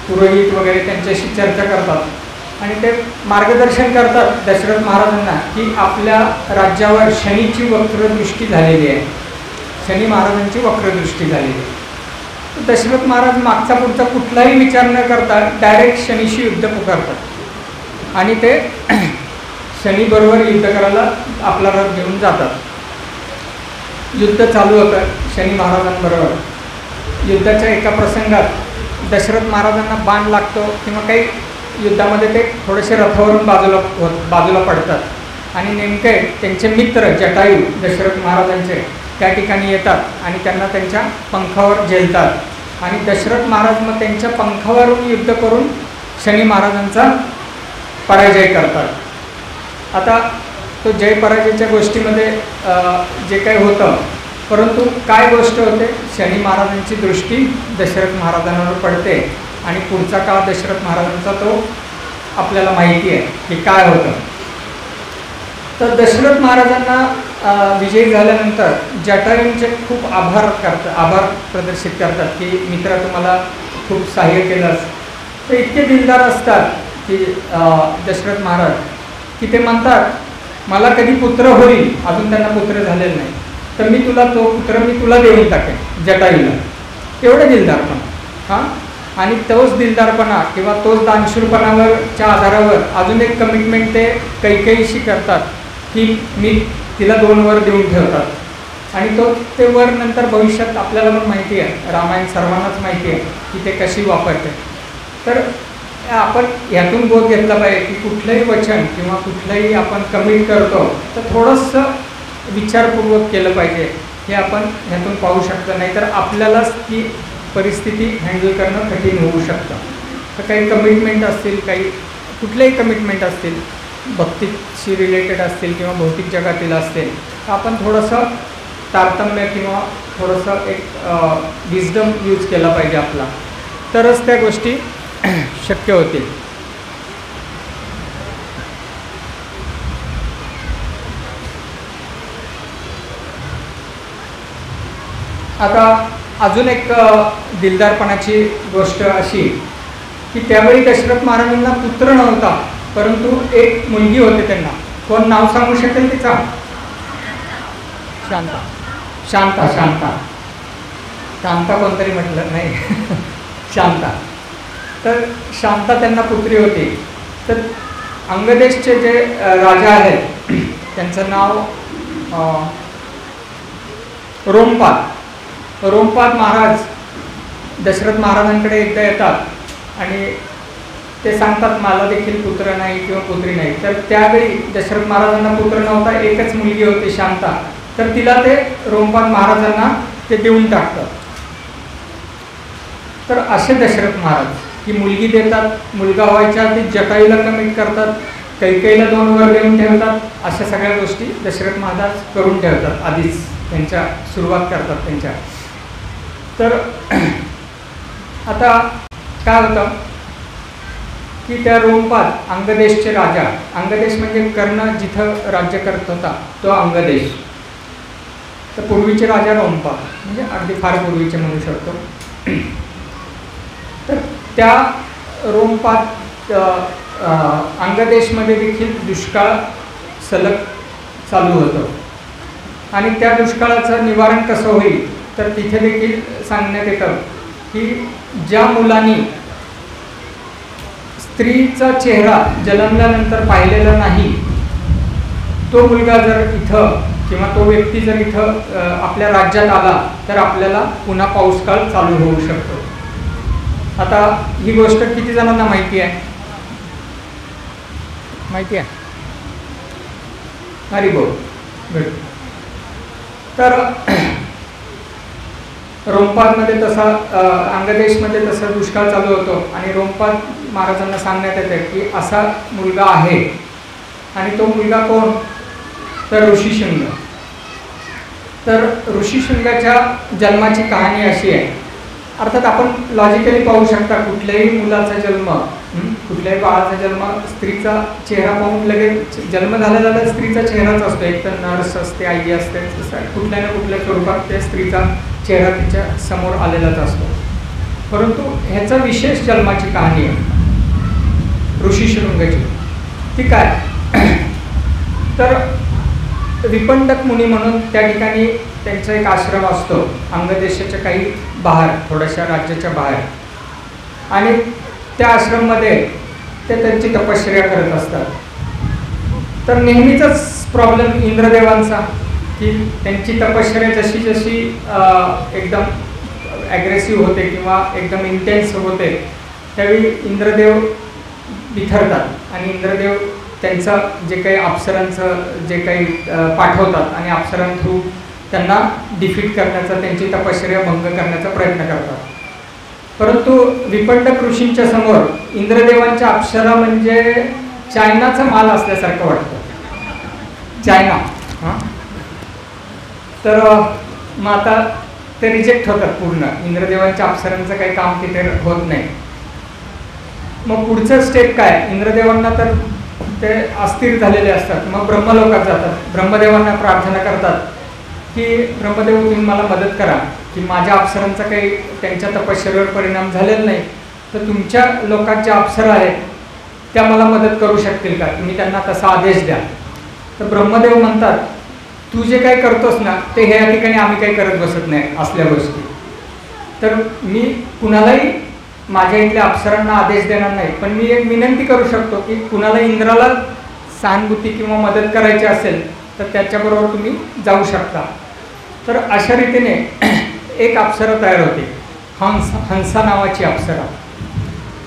पुरोहित वगैरे त्यांच्याशी चर्चा करतात आणि ते मार्गदर्शन करतात दशरथ महाराजांना की आपल्या राज्यावर शनीची वक्रदृष्टी झालेली आहे, शनी महाराजांची वक्रदृष्टी झालेली आहे. दशरथ महाराज मागचा पुढचा कुठलाही विचार न करता डायरेक्ट शनीशी युद्ध पुकारतात आणि ते शनीबरोबर युद्ध करायला आपला रथ घेऊन जातात. युद्ध चालू होतं शनी महाराजांबरोबर. युद्धाच्या एका प्रसंगात दशरथ महाराजांना बाण लागतो किंवा काही युद्धामध्ये ते थोडेसे रथावरून बाजूला पडतात आणि नेमके त्यांचे मित्र जटायू दशरथ महाराजांचे त्या ठिकाणी येतात आणि त्यांना त्यांच्या पंखावर झेलतात आणि दशरथ महाराज मग त्यांच्या पंखावरून युद्ध करून शनी महाराजांचा पराजय करतात. आता तो जय पराजयच्या गोष्टीमध्ये जे काही होतं, परंतु काय गोष्ट होते, शनी महाराजांची दृष्टी दशरथ महाराजांवर पडते आणि पुढचा काळ दशरथ महाराजांचा तो आपल्याला माहिती आहे की काय होतं. तर दशरथ महाराजांना विजयी झाल्यानंतर जटायूंचे खूप आभार प्रदर्शित करतात की मित्रा, तुम्हाला खूप सहाय्य केलंस. तर इतके दिलदार असतात की दशरथ महाराज की ते म्हणतात, मला कधी पुत्र होईल, अजून त्यांना पुत्र झालेलं नाही, तर मी तुला तो पुत्र मी तुला देऊन टाकेन जटायूला. एवढं दिलदारपणा. हां, आणि तोच दिलदारपणा किंवा तोच दानशूरपणावरच्या आधारावर अजून एक कमिटमेंट ते कैकेयीशी करतात की मी तिला 2 वर देऊन ठेवतात आणि ते वर नंतर भविष्यात आपल्याला पण माहिती आहे, रामायण सर्वांनाच माहिती आहे की ते कशी वापरते. तर आपण ह्यातून बोध घेतला पाहिजे की कुठलंही वचन किंवा कुठलंही आपण कमिट करतो तर थोडंसं विचारपूर्वक केलं पाहिजे, हे आपण ह्यातून पाहू शकतो. नाही तर आपल्यालाच ती परिस्थिती हँडल करणं कठीण होऊ शकतं. तर काही कमिटमेंट असतील, काही कुठलेही कमिटमेंट असतील, भक्तीशी रिलेटेड असतील किंवा भौतिक जगातील असतील, तर आपण थोडंसं तारतम्य किंवा थोडंसं एक विजडम यूज केला पाहिजे आपला, तरच त्या गोष्टी शक्य होतील. आता अजून एक दिलदारपणाची गोष्ट अशी की त्यावेळी दशरथ महाराजांना पुत्र नव्हता, परंतु एक मुलगी होते त्यांना. कोण नाव सांगू शकेल तिचा? शांता. शांता शांता शांता कोणतरी म्हटलं नाही शांता. तर शांता त्यांना पुत्री होती. तर अंगदेशचे जे राजा आहेत त्यांचं नाव रोमपाद महाराज दशरथ महाराजांकडे एकदा येतात आणि ते सांगतात मला देखील पुत्र नाही किंवा पुत्री नाही. तर त्यावेळी दशरथ महाराजांना पुत्र नव्हता, एकच मुलगी होती शांता. तर तिला ते रोमपाद महाराजांना ते देऊन टाकतात. तर असे दशरथ महाराज की मुलगी देतात, मुलगा व्हायच्या आधी जटायूला कमिट करतात, कैकेयीला 2 वर देऊन ठेवतात. अशा सगळ्या गोष्टी दशरथ महाराज करून ठेवतात, आधीच त्यांच्या सुरुवात करतात त्यांच्या. तर आता काय होतं की त्या रोमपाद अंगदेशचे राजा, अंगदेश म्हणजे कर्ण जिथं राज्य करत होता तो अंगदेश. तर पूर्वीचे राजा रोमपाद म्हणजे अगदी फार पूर्वीचे म्हणू शकतो. तर त्या रोमपाद अंगदेशमध्ये देखील दुष्काळ सलग चालू होतं आणि त्या दुष्काळाचं निवारण कसं होईल तर तिथे देखील सांगण्यात येतं की ज्या मुलांनी स्त्रीचा चेहरा जन्मल्यानंतर पाहिलेला नाही तो मुलगा जर इथं किंवा तो व्यक्ती जर इथं आपल्या राज्यात आला तर आपल्याला पुन्हा पाऊसकाळ चालू होऊ शकतो. आता ही गोष्ट किती जणांना माहिती आहे? माहिती आहे? हरी बोल. गुड. तर रोमपादमध्ये तसा अंगदेशमध्ये तसा दुष्काळ चालू होतो आणि रोमपाद महाराजांना सांगण्यात येते की असा मुलगा आहे आणि तो मुलगा कोण तर ऋषीशृंग. तर ऋषीशृंगाच्या जन्माची कहाणी अशी आहे. अर्थात आपण लॉजिकली पाहू शकता कुठल्याही मुलाचा जन्म, कुठल्याही बाळाचा जन्म स्त्रीचा चेहरा पाहून लगेच जन्म झाला स्त्रीचा चेहराच असतो. एक तर नर्स असते, आई असते, कुठल्या ना कुठल्या स्वरूपात त्या स्त्रीचा चेहरा तिच्या समोर आलेलाच असतो. परंतु ह्याचा विशेष जन्माची कहाणी आहे ऋषीशृंगाची. ती काय तर विपंडक मुनी म्हणून त्या ठिकाणी त्यांचा एक आश्रम असतो अंगदेशाच्या काही बाहेर, थोड्याशा राज्याच्या बाहेर. आणि त्या आश्रममध्ये ते त्यांची तपश्चर्या करत असतात. तर नेहमीचाच प्रॉब्लेम इंद्रदेवांचा की त्यांची तपश्चर्या जशी जशी एकदम ॲग्रेसिव्ह होते किंवा एकदम इंटेन्स होते त्यावेळी इंद्रदेव बिथरतात आणि इंद्रदेव त्यांचं जे काही अप्सरांचं जे काही पाठवतात आणि अप्सरां थ्रू त्यांना डिफीट करण्याचा, त्यांची तपश्चर्या भंग करण्याचा प्रयत्न करतात. परंतु विपंडक ऋषींच्या समोर इंद्रदेवांच्या अप्सरा म्हणजे चायनाचा माल असल्यासारखं वाटतं. चायना. हां. तर मग आता ते रिजेक्ट होतात पूर्ण. इंद्रदेवांच्या अप्सरांचं काही काम तिथे होत नाही. मग पुढचं स्टेप काय, इंद्रदेवांना तर ते अस्थिर झालेले असतात. मग ब्रह्मलोकात जातात, ब्रह्मदेवांना प्रार्थना करतात की ब्रह्मदेव तुम्ही मला मदत करा की माझ्या अप्सरांचा काही त्यांच्या तपश्चर्येवर परिणाम झालेला नाही, तर तुमच्या लोकात ज्या अप्सरा आहेत त्या मला मदत करू शकतील का, तुम्ही त्यांना तसा आदेश द्या. तर ब्रह्मदेव म्हणतात तू जे काही करतोस ना ते ह्या ठिकाणी आम्ही काही करत बसत नाही असल्या गोष्टी. तर मी कुणालाही माझ्या इथल्या अप्सरांना आदेश देणार नाही, पण मी एक विनंती करू शकतो की कुणाला इंद्राला सहानुभूती किंवा मदत करायची असेल तर त्याच्याबरोबर तुम्ही जाऊ शकता. तर अशा रीतीने एक अप्सरा तयार होते, हंसा नावाची अप्सरा.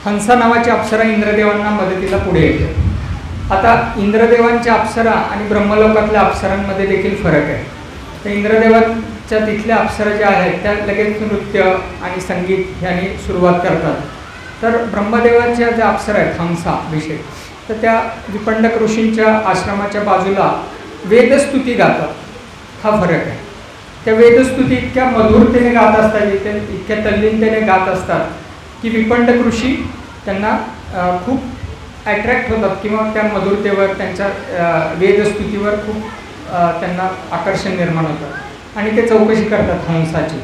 हंसा नावाची अप्सरा इंद्रदेवांना मदतीला पुढे येते. आता इंद्रदेवांच्या अप्सरा आणि ब्रह्मलोकातल्या अप्सरांमध्ये देखील फरक आहे. तर इंद्रदेवांच्या तिथल्या अप्सरा ज्या आहेत त्या लगेच नृत्य आणि संगीत ह्यांनी सुरुवात करतात. तर ब्रह्मदेवाच्या ज्या अप्सरा आहेत हंसा विषय, तर त्या विपंडक ऋषींच्या आश्रमाच्या बाजूला वेदस्तुती गातात. हा फरक आहे. त्या वेदस्तुती इतक्या मधुरतेने गात असतात, इतक्या तल्लीनतेने गात असतात की विपंडक ऋषी त्यांना खूप ॲट्रॅक्ट होतात किंवा त्या मधुरतेवर, त्यांच्या वेदस्तुतीवर खूप त्यांना आकर्षण निर्माण होतं आणि ते चौकशी करतात हंसाची.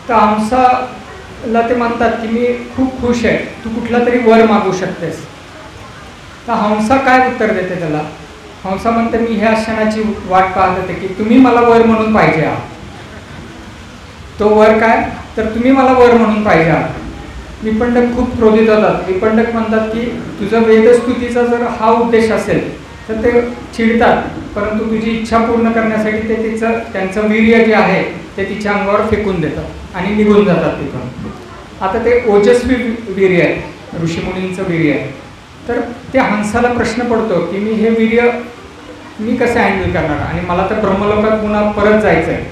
तर हंसाला ते म्हणतात की मी खूप खुश आहे, तू कुठला तरी वर मागू शकतेस. तर हंसा काय उत्तर देते त्याला, हंसा म्हणते मी ह्या क्षणाची वाट पाहत होते की तुम्ही मला वर म्हणून पाहिजे आहात. तो वर काय तर तुम्ही मला वर म्हणून पाहिजे आहात. विपंडक खूप क्रोधित होतात. विपंडक म्हणतात की तुझा वेदस्तुतीचा जर हा उद्देश असेल तर ते चिडतात, परंतु तुझी इच्छा पूर्ण करण्यासाठी ते त्यांचं वीर्य जे आहे ते तिच्या अंगावर फेकून देतात आणि निघून जातात तिथून. आता ते ओजस्वी वीर्य आहे, ऋषीमुनींचं वीर्य आहे. तर त्या हंसाला प्रश्न पडतो की मी हे वीर्य मी कसं हँडल करणार आणि मला तर ब्रह्मलोकात पुन्हा परत जायचं आहे.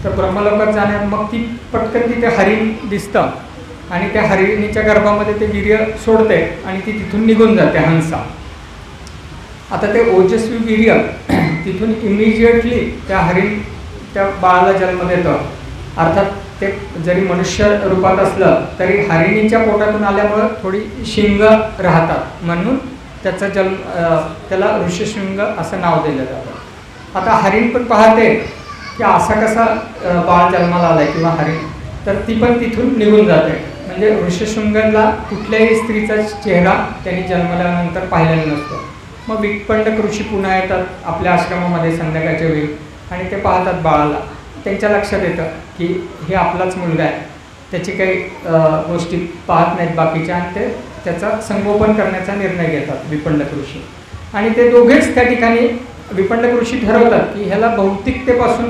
तर ब्रह्मलोकात जाण्यात मग ती पटकन तिथे हरिण दिसतं आणि त्या हरिणीच्या गर्भामध्ये ते वीर्य सोडते आणि ती तिथून निघून जाते हंसा. आता ते ओजस्वी वीर्य तिथून इमिजिएटली त्या बाळाला जन्म देतं. अर्थात ते जरी मनुष्य रूपात असलं तरी हरिणीच्या पोटातून आल्यामुळं थोडी शिंग राहतात, म्हणून त्याला ऋषशृंग असं नाव दिलं जातं. आता हरिण पण पाहते की असा कसा बाळ जन्माला आलाय किंवा हरिण, तर ती पण तिथून निघून जाते. म्हणजे ऋषशृंगला कुठल्याही स्त्रीचा चेहरा त्यांनी जन्मल्यानंतर पाहिलेला नसतो. मग विपंडक ऋषी पुन्हा येतात आपल्या आश्रमामध्ये संध्याकाळच्या वेळी आणि ते पाहतात बाळाला. त्यांच्या लक्षात येतं की हे आपलाच मुलगा आहे, त्याची काही गोष्टी पाहत नाहीत बाकीच्या, आणि ते त्याचा संगोपन करण्याचा निर्णय घेतात विपंडक ऋषी. आणि ते दोघेच त्या ठिकाणी विपंडक ऋषी ठरवतात की ह्याला भौतिकतेपासून,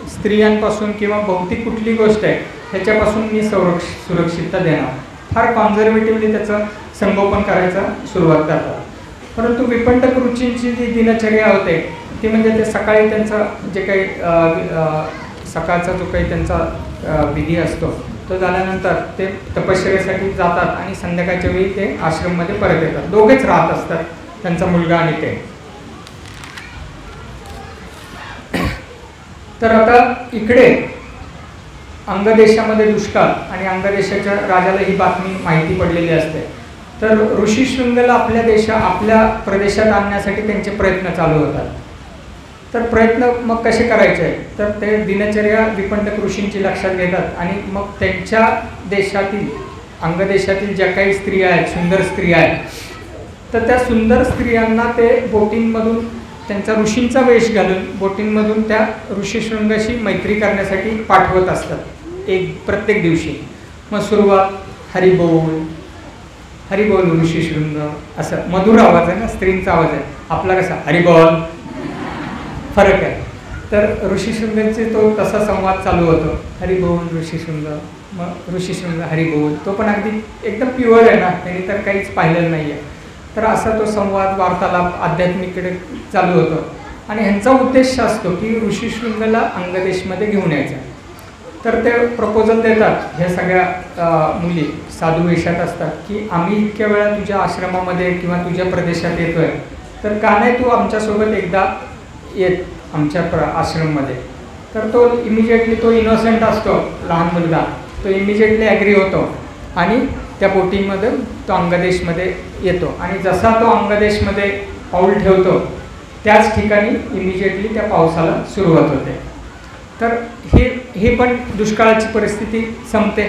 स्त्रियांपासून किंवा भौतिक कुठली गोष्ट आहे ह्याच्यापासून मी सुरक्षितता देणार. फार कॉन्झर्वेटिव्हली त्याचं संगोपन करायचा सुरुवात करतात. परंतु विपंडक ऋषींची जी दिनचर्या होते ती म्हणजे ते सकाळी त्यांचा जे काही सकाळचा जो काही त्यांचा विधी असतो तो झाल्यानंतर ते तपश्चर्येसाठी जातात आणि संध्याकाळच्या वेळी ते आश्रममध्ये परत येतात. दोघेच राहत असतात, त्यांचा मुलगा आणि ते. तर आता इकडे अंगदेशामध्ये दुष्काळ आणि अंगदेशाच्या राजाला ही बातमी माहिती पडलेली असते. तर ऋषीशृंगला आपल्या प्रदेशात आणण्यासाठी त्यांचे प्रयत्न चालू होतात. तर प्रयत्न मग कसे करायचे, तर ते दिनचर्या विपंडक ऋषींची लक्षात घेतात आणि मग त्यांच्या देशातील, अंगदेशातील ज्या काही स्त्रिया आहेत, सुंदर स्त्रिया आहेत, तर त्या सुंदर स्त्रियांना ते बोटींमधून त्यांचा ऋषींचा वेश घालून बोटींमधून त्या ऋषीशृंगाशी मैत्री करण्यासाठी पाठवत असतात प्रत्येक दिवशी. मग सुरुवात हरिबोल हरिबोल ऋषीशृंग, असं मधुर आवाज आहे ना, स्त्रींचा आवाज आहे. आपला कसा हरिबोल, फरक आहे. तर ऋषीशृंगांचे तो तसा संवाद चालू होतो, हरिबोल ऋषीशृंग, मग ऋषीशृंग हरिबोल. तो पण अगदी एकदम प्युअर आहे ना, त्यांनी तर काहीच पाहिलेलं नाही आहे. तर असा तो संवाद, वार्तालाप आध्यात्मिकडे चालू होतो. आणि ह्यांचा उद्देश असतो की ऋषीशृंगला अंगदेशमध्ये घेऊन यायचा. तर ते प्रपोजल देतात ह्या सगळ्या मुली साधू वेशात असतात की आम्ही इतक्या वेळा तुझ्या आश्रमामध्ये किंवा तुझ्या प्रदेशात येतोय, तर का नाही तू आमच्यासोबत एकदा येत आमच्या आश्रममध्ये. तर तो इमिजिएटली, तो इनोसेंट असतो लहान मुलगा, तो इमिजिएटली ॲग्री होतो आणि त्या बोटिंगमध्ये तो अंगदेशमध्ये येतो. आणि जसा तो अंगदेशमध्ये पाऊल ठेवतो त्याच ठिकाणी इमिजिएटली त्या पावसाला सुरुवात होते. तर हे पण दुष्काळाची परिस्थिती संपते.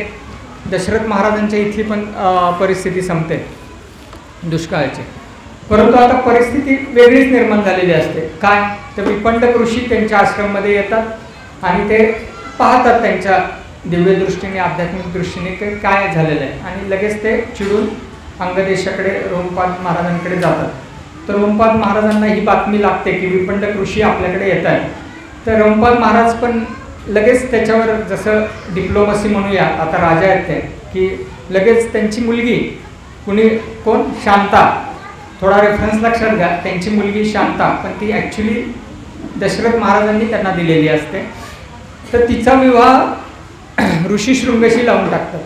दशरथ महाराजांच्या इथली पण परिस्थिती संपते दुष्काळाची. परंतु आता परिस्थिती वेगळीच निर्माण झालेली असते. काय, तर विपंडक ऋषी त्यांच्या आश्रममध्ये येतात आणि ते पाहतात त्यांच्या दिव्य दृष्टीने, आध्यात्मिक दृष्टीने काय झालेलं आहे, आणि लगेच ते चिडून अंगदेशाकडे रोमपाद महाराजांकडे जातात. तर रोमपाद महाराजांना ही बातमी लागते की विपंडक ऋषी आपल्याकडे येत आहेत. तर रोमपाद महाराज पण लगेच त्याच्यावर, जसं डिप्लोमसी म्हणूया, आता राजा आहेत ते, की लगेच त्यांची मुलगी कोण, शांता, थोडा रेफरन्स लक्षात घ्या, त्यांची मुलगी शांता, पण ती ॲक्च्युली दशरथ महाराजांनी त्यांना दिलेली असते. तर तिचा विवाह ऋषीशृंगाशी लावून टाकतात.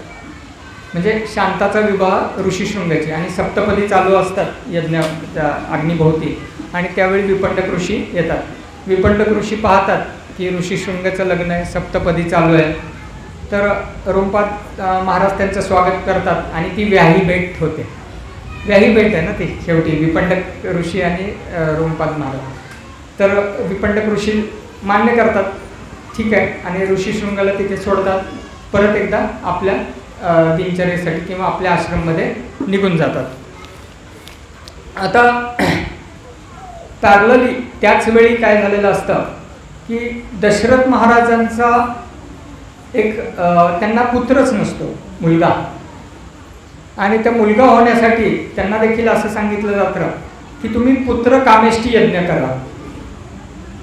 म्हणजे शांताचा विवाह ऋषीशृंगाची, आणि सप्तपदी चालू असतात यज्ञ अग्निभोवती, आणि त्यावेळी विपंडक ऋषी येतात. विपंडक ऋषी पाहतात की ऋषीशृंगाचं लग्न आहे, सप्तपदी चालू आहे. तर रोमपाद महाराज त्यांचं स्वागत करतात आणि ती व्याही भेट होते. व्याही भेट आहे ना ती शेवटी, विपंडक ऋषी आणि रोमपाद महाराज. तर विपंडक ऋषी मान्य करतात, ठीक आहे, आणि ऋषीशृंगाला तिथे सोडतात. परत एकदा आपल्या दिनचर्येसाठी किंवा आपल्या आश्रममध्ये निघून जातात. आता पॅरलली त्याच वेळी काय झालेलं असतं की दशरथ महाराजांचा एक त्यांना पुत्रच नसतो, मुलगा. आणि त्या मुलगा होण्यासाठी त्यांना देखील असं सांगितलं जातं की तुम्ही पुत्र कामेष्टी यज्ञ करा.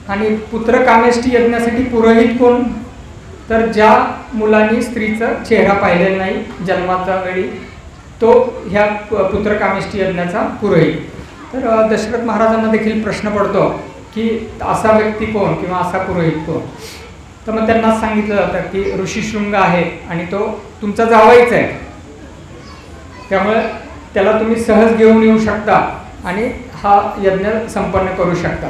आणि पुत्र कामेष्टी यज्ञासाठी पुरोहित कोण? तर ज्या मुलांनी स्त्रीचा चेहरा पाहिलेला नाही जन्माच्या वेळी तो ह्या पुत्र कामेष्टी यज्ञाचा पुरोहित. तर दशरथ महाराजांना देखील प्रश्न पडतो की असा व्यक्ती कोण किंवा असा पुरोहित कोण. तर मग त्यांना सांगितलं जातं की ऋषीशृंग आहे आणि तो तुमचा जावईच आहे, त्यामुळे त्याला तुम्ही सहज घेऊन येऊ शकता आणि हा यज्ञ संपन्न करू शकता.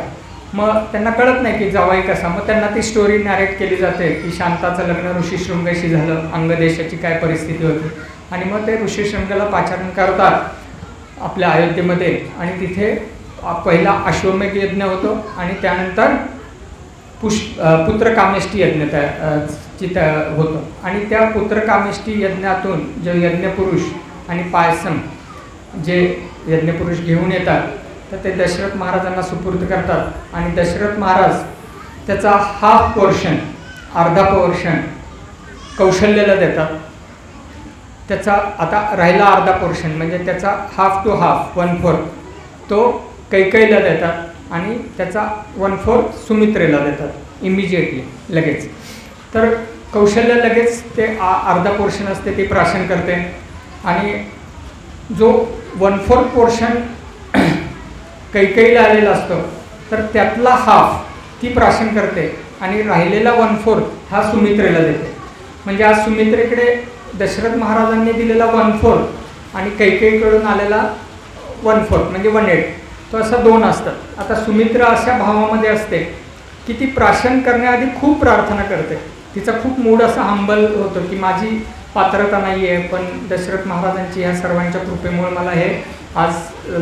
मग त्यांना कळत नाही की जावई कसा. मग त्यांना ती स्टोरी नॅरेट केली जाते की शांताचं लग्न ऋषीशृंगाशी झालं, अंगदेशाची काय परिस्थिती होती. आणि मग ते ऋषीशृंगाला पाचारण करतात आपल्या अयोध्येमध्ये आणि तिथे पहिला अश्वमेध यज्ञ होतो आणि त्यानंतर पुत्रकामेष्टी यज्ञ होतं. आणि त्या पुत्रकामेष्टी यज्ञातून जे यज्ञपुरुष आणि पायसम जे यज्ञपुरुष घेऊन येतात तर ते दशरथ महाराजांना सुपूर्द करतात. आणि दशरथ महाराज त्याचा हाफ पोर्शन, अर्धा पोर्शन कौशल्याला देतात. त्याचा आता राहिला अर्धा पोर्शन म्हणजे त्याचा हाफ टू हाफ 1/4 तो कैकेयीला देतात आणि त्याचा 1/4 सुमित्रेला देतात इमिजिएटली लगेच. तर कौशल्य लगेच ते अर्धा पोर्शन असते ते प्राशन करते आणि जो 1/4 पोर्शन कैकेयीला आलेला असतो तर त्यातला हाफ ती प्राशन करते आणि राहिलेला 1/4 हा सुमित्रेला देते. म्हणजे आज सुमित्रेकडे दशरथ महाराजांनी दिलेला 1/4 आणि कैकेयीकडून आलेला 1/4 म्हणजे 1/8 तो असा 2 असतात. आता सुमित्रा अशा भावामध्ये असते की ती प्राशन करण्याआधी खूप प्रार्थना करते. तिचा खूप मूड असा हंबल होतो की माझी पात्रता नाही आहे पण दशरथ महाराजांची ह्या सर्वांच्या कृपेमुळे मला हे आज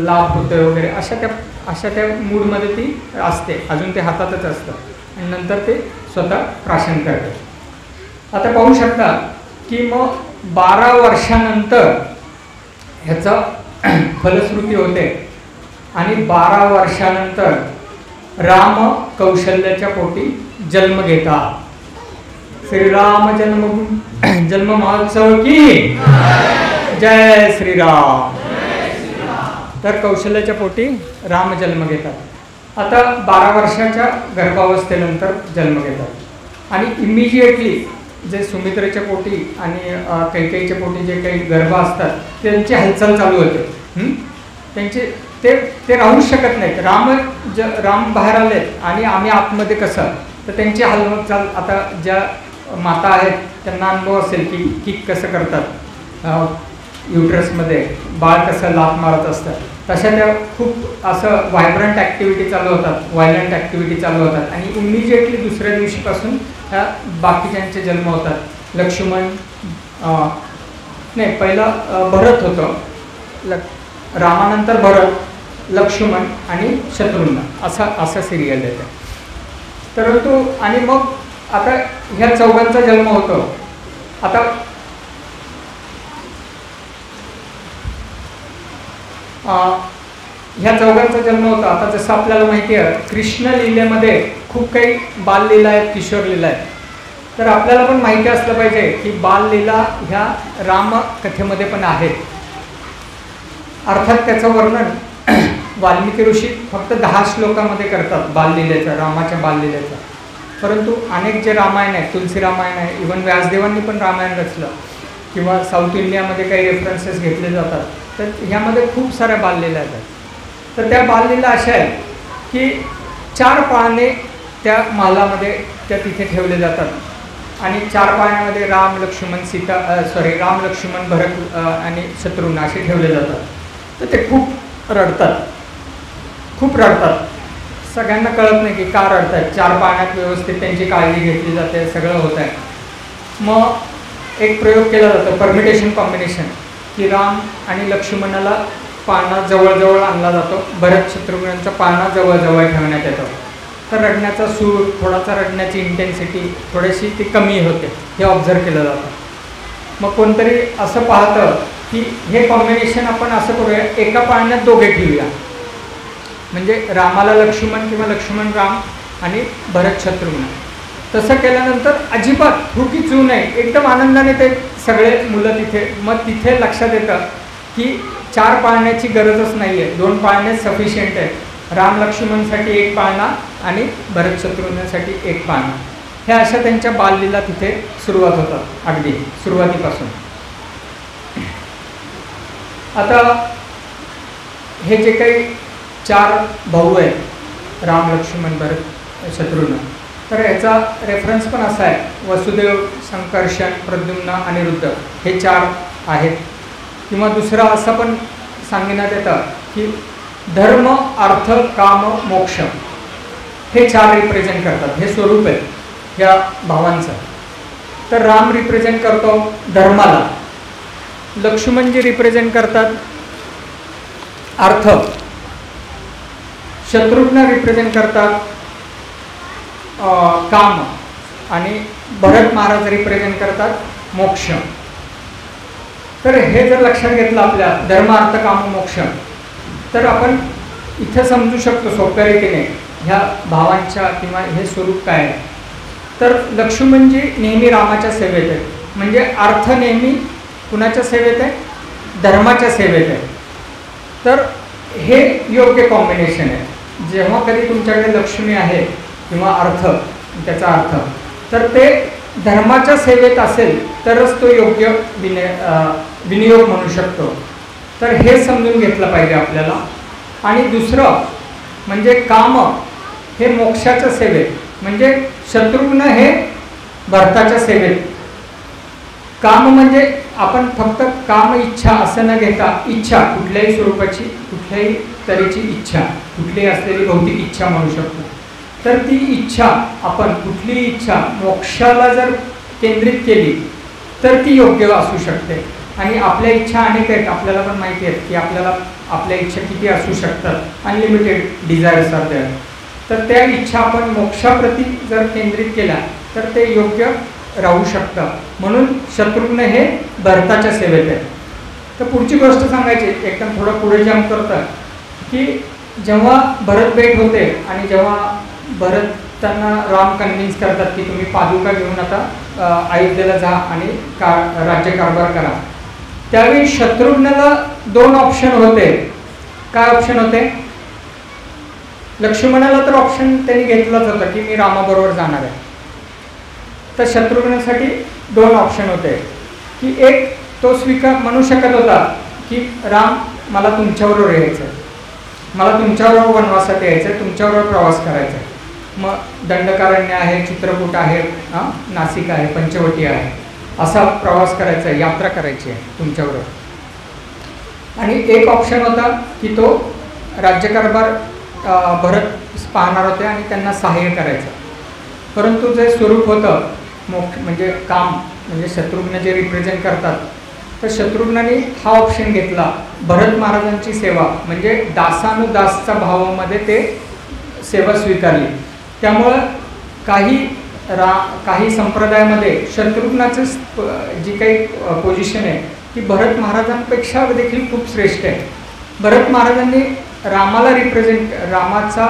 लाभ होतोय वगैरे अशा त्या मूडमध्ये ती असते. अजून ते हातातच असतं आणि नंतर ते स्वतः प्राशन करते. आता पाहू शकता की मग 12 वर्षानंतर ह्याचं फलश्रुती होते आणि 12 वर्षानंतर राम कौशल्याच्या पोटी जन्म घेतात. श्रीराम जन्म महोत्सव की जय श्रीराम. तर कौशल्याच्या पोटी राम जन्म घेतात. आता 12 वर्षाच्या गर्भावस्थेनंतर जन्म घेतात आणि इमिजिएटली जे सुमित्रेच्या पोटी आणि कैकेयीच्या पोटी जे काही गर्भ असतात त्यांची हालचाल चालू होते. त्यांचे ते राहूच शकत नाहीत. राम बाहेर आलेत आणि आम्ही आतमध्ये कसं, तर त्यांची हालचाल आता ज्या माता आहेत त्यांना अनुभव असेल की किक कसं करतात युट्रसमध्ये, बाळ कसं लाथ मारत असतात, तशा त्या खूप असं व्हायब्रंट ॲक्टिव्हिटी चालू होतात, व्हायलंट ॲक्टिव्हिटी चालू होतात आणि इमिजिएटली दुसऱ्या दिवशीपासून ह्या बाकीच्यांचे जन्म होतात. लक्ष्मण नाही पहिला भरत होतं, रामानंतर भरत, लक्ष्मण आणि शत्रुघ्न असा सिरियल येते. परंतु आणि मग आता ह्या चौघांचा जन्म होतो. आता ह्या चौघांचा जन्म होता. आता जसं आपल्याला माहिती आहे कृष्ण लीलेमध्ये खूप काही बाललीला आहेत, किशोर लीला आहेत. तर आपल्याला पण माहिती असलं पाहिजे की बाललीला ह्या रामकथेमध्ये पण आहेत. अर्थात त्याचं वर्णन वाल्मिकी ऋषी फक्त 10 श्लोकामध्ये करतात बाललीलेचं, रामाच्या बाललीलेचं. परंतु अनेक जे रामायण आहे, तुलसी रामायण आहे, इव्हन व्यासदेवांनी पण रामायण रचलं किंवा साऊथ इंडियामध्ये काही रेफरन्सेस घेतले जातात. तर ह्यामध्ये खूप साऱ्या बाललीला आहेत. तर त्या बाललीला अशा आहेत की 4 पाळणे त्या महालामध्ये त्या तिथे ठेवले जातात आणि 4 पाळण्यामध्ये राम लक्ष्मण भरत आणि शत्रुघ्न असे ठेवले जातात. तर ते खूप रडतात. सगळ्यांना कळत नाही की का रडतात. 4 पाळण्यात व्यवस्थित त्यांची काळजी घेतली जाते, सगळं होत आहे. मग एक प्रयोग केला जातो, परमिटेशन कॉम्बिनेशन, की राम आणि लक्ष्मणाला पाळणा जवळजवळ आणला जातो, भरत शत्रुघ्नांचा पाळणा जवळजवळ ठेवण्यात येतो. तर रडण्याचा सूर, थोडासा रडण्याची इंटेन्सिटी थोडीशी ती कमी होते, हे ऑब्झर्व केलं जातं. मग कोणतरी असं पाहतं की हे कॉम्बिनेशन आपण असं करूया, एका पाळण्यात दोघे ठेवूया, म्हणजे रामाला लक्ष्मण किंवा लक्ष्मण राम आणि भरत शत्रुघ्न. तसं केल्यानंतर अजिबात हुकी चू नये, एकदम आनंदाने ते सगळे मुलं तिथे. मग तिथे लक्षात येतं की 4 पाळण्याची गरजच नाही आहे, 2 पाळणे सफिशियंट आहे. राम लक्ष्मणसाठी 1 पाळणा आणि भरत शत्रुघ्नासाठी 1 पाळणा. ह्या अशा त्यांच्या बाललीला तिथे सुरुवात होतात अगदी सुरुवातीपासून. आता हे जे काही 4 भाऊ आहेत राम लक्ष्मण भरत शत्रुघ्न, तर याचा रेफरन्स पण असा आहे वसुदेव संकर्षण प्रद्युम्न अनिरुद्ध हे 4 आहेत. किंवा दुसरा असं पण सांगण्यात येतं की धर्म अर्थ काम मोक्ष हे 4 रिप्रेझेंट करतात. हे स्वरूप आहे ह्या भावांचं. तर राम रिप्रेझेंट करतो धर्माला, लक्ष्मणजी रिप्रेझेंट करतात अर्थ, शत्रुघ्न रिप्रेझेंट करतात काम आणि भरत महाराज रिप्रेझेंट करतात मोक्ष. तर हे जर लक्षात घेतलं आपल्या धर्म अर्थ काम मोक्ष, तर आपण इथं समजू शकतो सोप्या रीतीने ह्या भावांच्या किंवा हे स्वरूप काय आहे. तर लक्ष्मणजी नेहमी रामाच्या सेवेत आहे, म्हणजे अर्थ नेहमी कुणाच्या सेवेत आहे, धर्माच्या सेवेत आहे. तर हे योग्य कॉम्बिनेशन आहे. जेव्हा कधी तुमच्याकडे लक्ष्मी आहे किंवा अर्थ त्याचा अर्थ, तर ते धर्माच्या सेवेत असेल तरच तो योग्य विनियोग म्हणू शकतो. तर हे समजून घेतलं पाहिजे आपल्याला. आणि दुसरं म्हणजे काम हे मोक्षाच्या सेवेत, म्हणजे शत्रुघ्न हे भरताच्या सेवेत. काम म्हणजे आपण फक्त काम इच्छा असं न घेता इच्छा कुठल्याही स्वरूपाची कुठल्याही तऱ्हेची इच्छा कुठलीही असलेली भौतिक इच्छा म्हणू शकतो. तर ती इच्छा आपण कुठलीही इच्छा मोक्षाला जर केंद्रित केली तर ती योग्य असू शकते. आणि आपल्या इच्छा अनेक आहेत, आपल्याला पण माहिती आहेत की आपल्याला आपल्या इच्छा किती असू शकतात, अनलिमिटेड डिझायर्स आर देअर. तर त्या इच्छा आपण मोक्षाप्रती जर केंद्रित केल्या तर ते योग्य राहू शकतं. म्हणून शत्रुघ्न हे भरताच्या सेवेत आहे. तर पुढची गोष्ट सांगायची एकदम थोडं पुढे जम्प करतं की जेव्हा भरत भेट होते आणि जेव्हा भरतांना राम कन्व्हिन्स करतात की तुम्ही पादुका घेऊन आता अयोध्येला जा आणि राज्यकारभार करा, त्यावेळी शत्रुघ्नाला 2 ऑप्शन होते. काय ऑप्शन होते? लक्ष्मणाला तर ऑप्शन त्यांनी घेतलंच होतं की मी रामाबरोबर जाणार आहे. तर शत्रुघ्नासाठी 2 ऑप्शन होते की एक तो स्वीकार म्हणू शकत होता की राम मला तुमच्याबरोबर यायचं आहे, मला तुमच्याबरोबर वनवासात यायचं आहे, तुमच्याबरोबर प्रवास करायचा आहे. मग दंडकारण्य आहे, चित्रकूट आहे, नाशिक आहे, पंचवटी आहे, असा प्रवास करायचा आहे, यात्रा करायची आहे तुमच्याबरोबर. आणि एक ऑप्शन होता की तो राज्यकारभार भरत पाहणार होते आणि त्यांना सहाय्य करायचं. परंतु जे स्वरूप होतं म्हणजे काम म्हणजे शत्रुघ्न जे रिप्रेझेंट करतात, तर शत्रुघ्नाने हा ऑप्शन घेतला भरत महाराजांची सेवा म्हणजे दासानुदासच्या भावामध्ये ते सेवा स्वीकारली. त्यामुळं काही संप्रदायामध्ये शत्रुघ्नाचं जी काही पोझिशन आहे ती भरत महाराजांपेक्षा देखील खूप श्रेष्ठ आहे. भरत महाराजांनी रामाला रामाचा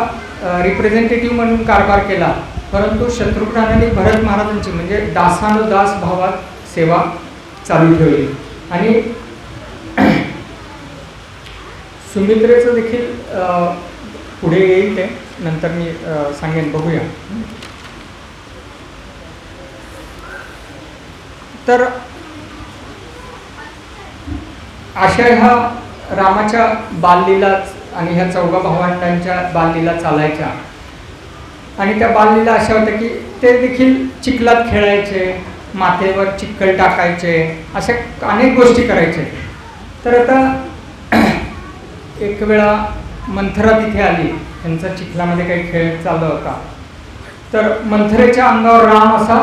रिप्रेझेंटेटिव्ह म्हणून कारभार केला, परंतु शत्रुघ्नाने भरत महाराजांची म्हणजे दासानुदास भावात सेवा चालू ठेवली. आणि सुमित्रेचं देखील पुढे येईल, ते नंतर मी सांगेन, बघूया. तर अशा ह्या रामाच्या बाललीला आणि ह्या 4 भावंडांच्या बाललीला चालायच्या. आणि त्या बाललीला अशा होत्या की ते देखील चिखलात खेळायचे, माथेवर चिखल टाकायचे, अशा अनेक गोष्टी करायचे. तर आता एक वेळा मंथरा तिथे आली, त्यांचा चिखलामध्ये काही खेळ चालू होता. तर मंथरेच्या अंगावर राम असा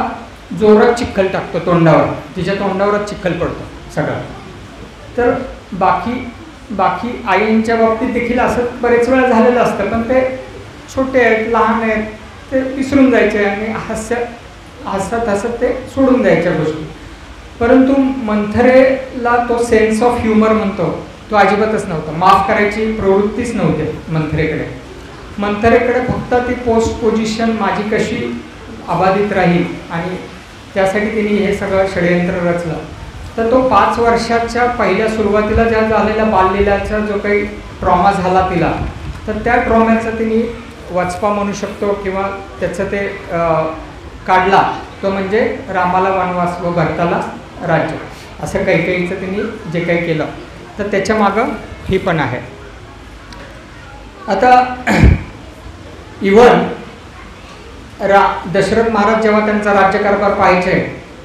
जोरात चिखल टाकतो तोंडावर, तिच्या तोंडावरच चिखल पडतो सगळं. तर बाकी आईंच्या बाबतीत देखील असं बरेच वेळा झालेलं असतं, पण ते छोटे आहेत, लहान आहेत, ते विसरून जायचे आणि हसत ते सोडून द्यायच्या गोष्टी. परंतु मंथरेला तो सेन्स ऑफ ह्युमर म्हणतो तो अजिबातच नव्हता, माफ करायची प्रवृत्तीच नव्हती मंथरेकडे. मंथरेकडे फक्त ती पोस्ट पोझिशन माझी कशी अबाधित राहील आणि त्यासाठी तिने हे सगळं षडयंत्र रचलं. तर तो 5 वर्षाच्या पहिल्या सुरुवातीला ज्या झालेल्या बाललीलाचा जो काही ट्रॉमा झाला तिला, तर त्या ट्रॉम्याचा तिने वचपा म्हणू शकतो किंवा त्याचं ते काढला तो म्हणजे रामाला वनवास व भरताला राज्य, असं काही काहीचं तिने जे काही केलं, तर त्याच्या मागं ही पण आहे. आता इव्हन दशरथ महाराज जेव्हा त्यांचा राज्यकारभार पाहायचे,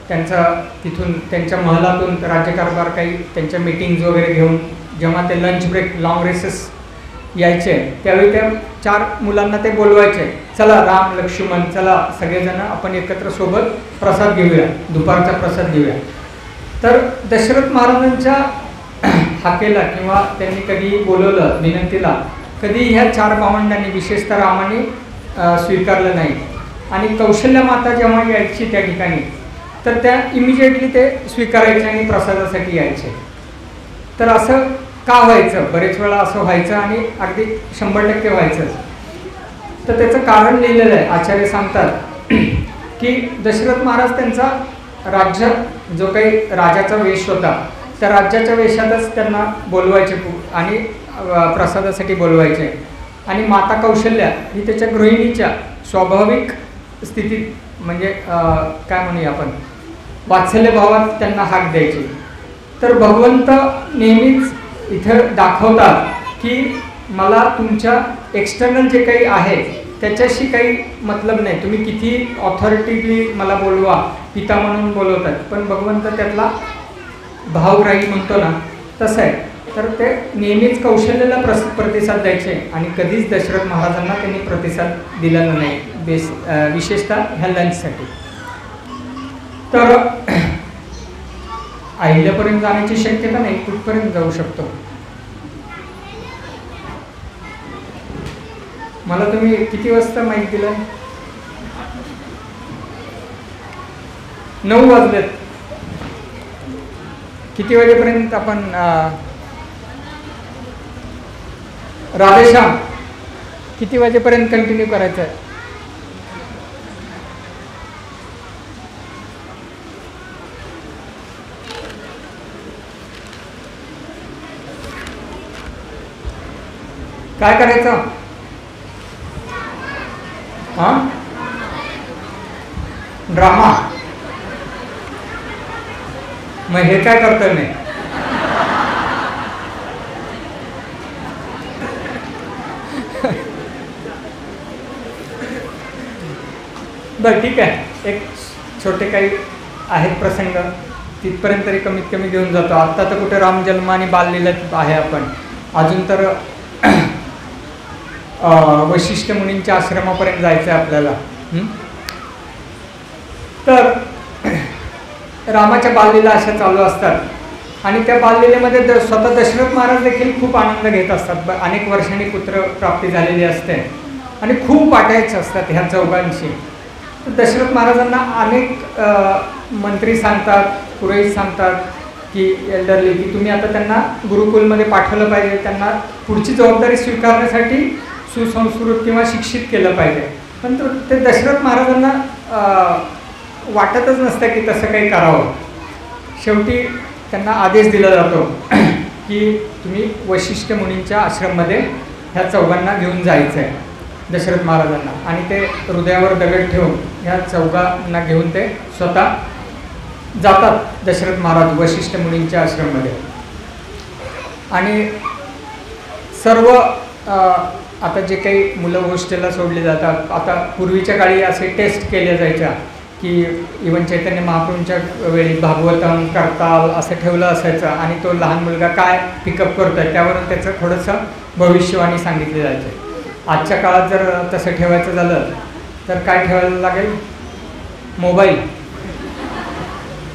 त्यांचा तिथून त्यांच्या महलातून राज्यकारभार काही त्यांच्या मीटिंग्ज वगैरे घेऊन जेव्हा ते लंच ब्रेक लॉंग रेसेस यायचे, त्यावेळी त्या 4 मुलांना ते बोलवायचे, चला राम लक्ष्मण चला सगळेजण आपण एकत्र सोबत प्रसाद घेऊया, दुपारचा प्रसाद घेऊया. तर दशरथ महाराजांच्या हाकेला किंवा त्यांनी कधी बोलवलं विनंतीला, कधी ह्या 4 भावंडांनी विशेषतः रामाने स्वीकारलं नाही. आणि कौशल्या माता जेव्हा यायची त्या ठिकाणी, तर त्या इमिजिएटली ते स्वीकारायचे आणि प्रसादासाठी यायचे. तर असं का व्हायचं? बरेच वेळा असं व्हायचं आणि अगदी 100% व्हायचं. तर त्याचं कारण लिहिलेलं आहे. आचार्य सांगतात की दशरथ महाराज त्यांचा राज्य जो काही राजाचा वेश होता, त्या राज्याच्या वेशातच त्यांना बोलवायचे आणि प्रसादासाठी बोलवायचे. आणि माता कौशल्या ही त्याच्या गृहिणीच्या स्वाभाविक स्थितीत म्हणजे काय म्हणूया आपण वात्सल्य भावात त्यांना हाक द्यायची. तर भगवंत नेहमीच इथं दाखवतात की मला तुमच्या एक्सटर्नल जे काही आहे त्याच्याशी काही मतलब नाही, तुम्ही किती ऑथॉरिटीली मला बोलवा, पिता म्हणून बोलवतात, पण भगवंत त्यातला भावग्राही म्हणतो ना तसं आहे. तर ते नेहमीच कौशल्याला प्रतिसाद द्यायचे आणि कधीच दशरथ महाराजांना त्यांनी प्रतिसाद दिलेला नाही, विशेषतः ह्या लंचसाठी. तर अहिल्यापर्यंत जाण्याची शक्यता नाही, कुठपर्यंत जाऊ शकतो. मला तुम्ही किती वाजता माहिती दिलं? 9 वाजलेत. किती वाजेपर्यंत आपण राधेश्याम किती वाजेपर्यंत कंटिन्यू करायचं आहे? काय करायचं? हां, ड्रामा. मग हे काय करतोय मी? बरं ठीक आहे, एक छोटे काही आहेत प्रसंग तिथपर्यंत तरी कमीत कमी घेऊन जातो. आत्ता तर कुठे रामजन्म आणि बाललीलाच आहे आपण, अजून तर वशिष्ठ मुनींच्या आश्रमापर्यंत जायचं आहे आपल्याला. तर रामाच्या बाललीला अशा चालू असतात आणि त्या बाललीलेमध्ये स्वतः दशरथ महाराज देखील खूप आनंद घेत असतात. अनेक वर्षांनी पुत्र प्राप्ती झालेली असते आणि खूप वाटायचं असतात ह्या चौघांशी. तर दशरथ महाराजांना अनेक मंत्री सांगतात, पुरोहित सांगतात की एल्डरली की तुम्ही आता त्यांना गुरुकुलमध्ये पाठवलं पाहिजे, त्यांना पुढची जबाबदारी स्वीकारण्यासाठी सुसंस्कृत किंवा शिक्षित केलं पाहिजे. पण ते दशरथ महाराजांना वाटतच नसतं की तसं काही करावं. शेवटी त्यांना आदेश दिला जातो की तुम्ही वशिष्ठ मुनींच्या आश्रममध्ये ह्या चौघांना घेऊन जायचं आहे, दशरथ महाराजांना. आणि ते हृदयावर दगड ठेवून ह्या चौघांना घेऊन ते स्वतः जातात दशरथ महाराज वशिष्ठ मुनींच्या आश्रममध्ये. आणि सर्व आता जे काही मुलं हॉस्टेलला सोडले जातात, आता पूर्वीच्या काळी असे टेस्ट केल्या जायच्या की इवन चैतन्य महाप्रभूंच्या वेळी भागवतम करताल असं ठेवलं असायचं आणि तो लहान मुलगा काय पिकअप करतो आहे त्यावरून त्याचं थोडंसं भविष्यवाणी सांगितली जायचं. आजच्या काळात जर तसं ठेवायचं झालं तर काय ठेवायला लागेल? मोबाईल,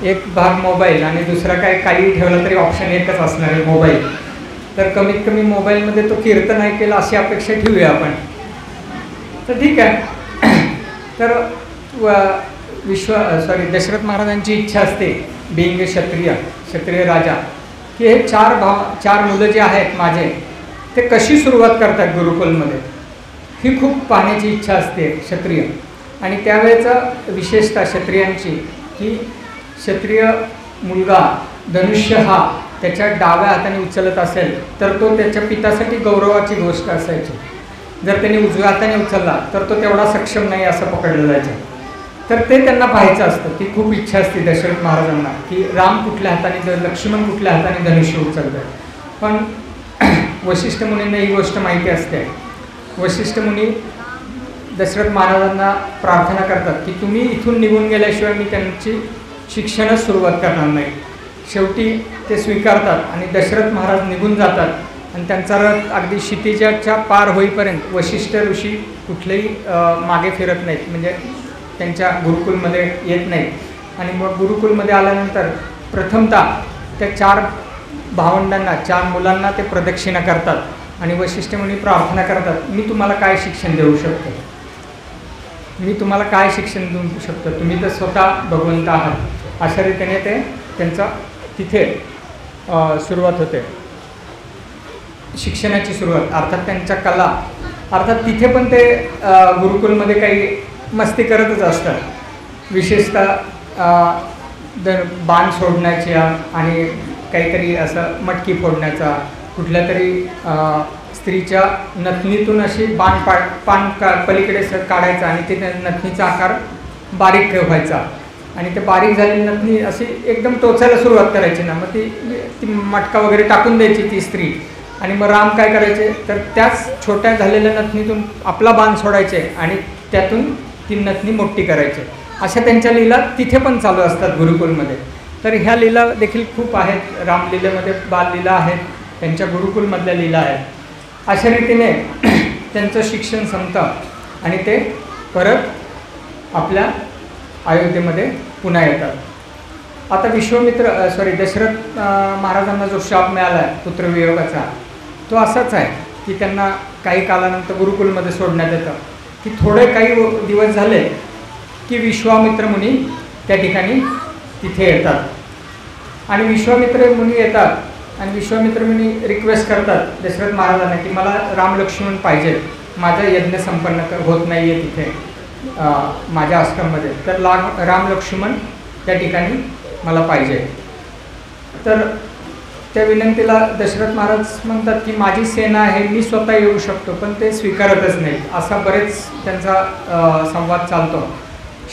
एक भाग मोबाईल आणि दुसरा काही ठेवलं तरी ऑप्शन एकच असणार आहे मोबाईल. तर कमीत कमी मोबाईलमध्ये तो कीर्तन ऐकेल अशी अपेक्षा ठेवूया आपण. तर ठीक आहे. तर दशरथ महाराजांची इच्छा असते बिंग क्षत्रिय राजा की हे 4 मुलं जे आहेत माझे ते कशी सुरुवात करतात गुरुकुलमध्ये, ही खूप पाहण्याची इच्छा असते क्षत्रिय. आणि त्यावेळेचा विशेषतः क्षत्रियांची की क्षत्रिय मुलगा धनुष्य हा त्याच्या डाव्या हाताने उचलत असेल तर तो त्याच्या पितासाठी गौरवाची गोष्ट असायची. जर त्याने उजव्या हाताने उचलला तर तो तेवढा सक्षम नाही असं पकडलं जायचं. तर ते त्यांना पाहायचं असतं. ती खूप इच्छा असते दशरथ महाराजांना की राम कुठल्या हाताने लक्ष्मण कुठल्या हाताने धनुष्य उचलतं. पण वशिष्ठ मुनींना ही गोष्ट माहिती असते. वशिष्ठ मुनी दशरथ महाराजांना प्रार्थना करतात की तुम्ही इथून निघून गेल्याशिवाय मी त्यांची शिक्षणच सुरुवात करणार नाही. शेवटी ते स्वीकारतात आणि दशरथ महाराज निघून जातात आणि त्यांचा रथ अगदी क्षितिजाच्या पार होईपर्यंत वशिष्ठ ऋषी कुठलेही मागे फिरत नाहीत, म्हणजे त्यांच्या गुरुकुलमध्ये येत नाहीत. आणि मग गुरुकुलमध्ये आल्यानंतर प्रथमतः त्या 4 भावंडांना 4 मुलांना ते प्रदक्षिणा करतात आणि वशिष्ठ मुनी प्रार्थना करतात, मी तुम्हाला काय शिक्षण देऊ शकतो, मी तुम्हाला काय शिक्षण देऊ शकतो, तुम्ही तर स्वतः भगवंत आहात. अशा रीतीने ते त्यांचा तिथे सुरुवात होते शिक्षणाची सुरुवात. अर्थात त्यांच्या कला, अर्थात तिथे पण ते गुरुकुलमध्ये काही मस्ती करतच असतात. विशेषतः बाण सोडण्याच्या आणि काहीतरी असं मटकी फोडण्याचा, कुठल्या तरी स्त्रीच्या नथनीतून अशी पान पलीकडे काढायचा आणि ते नथनीचा आकार बारीक व्हायचा आणि ते बारीक झालेली नथनी अशी एकदम टोचायला सुरुवात करायची ना, मग ती मटका वगैरे टाकून द्यायची ती स्त्री. आणि मग राम काय करायचे तर त्याच छोट्या झालेल्या नथनीतून आपला बाण सोडायचे आणि त्यातून ती नथनी मोठी करायचे. अशा त्यांच्या लीला तिथे पण चालू असतात गुरुकुलमध्ये. तर ह्या लीला देखील खूप आहेत. रामलीलेमध्ये बाललीला आहेत, त्यांच्या गुरुकुलमधल्या लीला आहेत. अशा रीतीने त्यांचं शिक्षण संपतं आणि ते परत आपल्या अयोध्येमध्ये पुन्हा येतात. आता दशरथ महाराजांना जो शाप मिळाला आहे पुत्रवियोगाचा, तो असाच आहे की त्यांना काही कालानंतर गुरुकुलमध्ये सोडण्यात येतं. की थोडे काही दिवस झाले की विश्वामित्र मुनी त्या ठिकाणी तिथे येतात आणि विश्वामित्र मुनी येतात आणि विश्वामित्र मुनी रिक्वेस्ट करतात दशरथ महाराजांना की मला राम लक्ष्मण पाहिजे, माझा यज्ञ संपन्न होत नाही आहे तिथे माझ्या आश्रममध्ये, तर राम लक्ष्मण त्या ठिकाणी मला पाहिजे. तर त्या विनंतीला दशरथ महाराज म्हणतात की माझी सेना आहे, मी स्वतः येऊ शकतो, पण ते स्वीकारतच नाहीत. असा बरेच त्यांचा संवाद चालतो.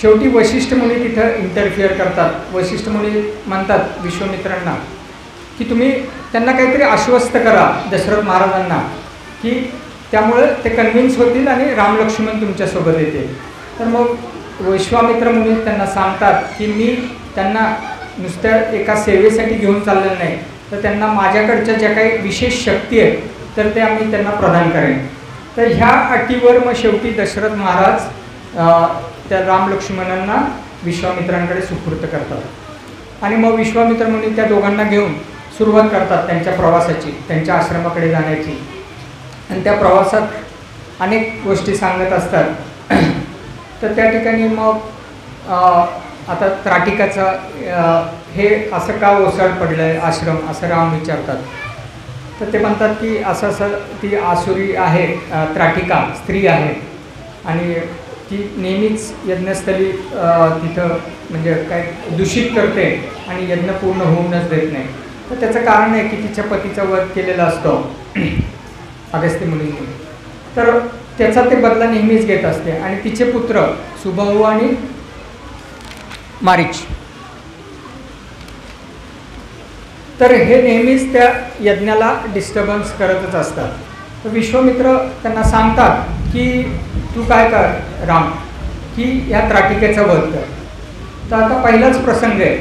शेवटी वशिष्ठ मुनी तिथं इंटरफिअर करतात. वशिष्ठ मुनी म्हणतात विश्वामित्रांना की तुम्ही त्यांना काहीतरी आश्वस्त करा दशरथ महाराजांना की त्यामुळे ते कन्व्हिन्स होतील आणि राम लक्ष्मण तुमच्यासोबत येतील. तर मग विश्वामित्र मुनी त्यांना सांगतात की मी त्यांना नुसत्या एका सेवेसाठी घेऊन चाललेलं नाही, तर त्यांना माझ्याकडच्या ज्या काही विशेष शक्ती आहेत तर ते आम्ही त्यांना प्रदान करेन. तर ह्या अटीवर मग शेवटी दशरथ महाराज त्या राम लक्ष्मणांना विश्वामित्रांकडे सुपूर्त करतात आणि मग विश्वामित्र मुनी त्या दोघांना घेऊन सुरुवात करतात त्यांच्या प्रवासाची, त्यांच्या आश्रमाकडे जाण्याची. आणि त्या प्रवासात अनेक गोष्टी सांगत असतात. तर त्या ठिकाणी मग आता त्राटिकाचा हे असं का ओसाड पडलं आहे आश्रम, असं राम विचारतात. तर ते म्हणतात की असं ती आसुरी आहे, त्राटिका स्त्री आहे आणि ती नेहमीच यज्ञस्थली तिथं म्हणजे काय दूषित करते आणि यज्ञ पूर्ण होऊनच देत नाही. तर त्याचं कारण आहे की तिच्या पतीचा वध केलेला असतो अगस्त्य मुनींनी, तर त्याचा ते बदला नेहमीच घेत असते. आणि तिचे पुत्र सुबाहू आणि मारीच, तर हे नेहमीच त्या यज्ञाला डिस्टर्बन्स करतच असतात. तर विश्वामित्र त्यांना सांगतात की तू काय कर राम, की ह्या त्राटिकेचा वध कर. तर आता पहिलाच प्रसंग आहे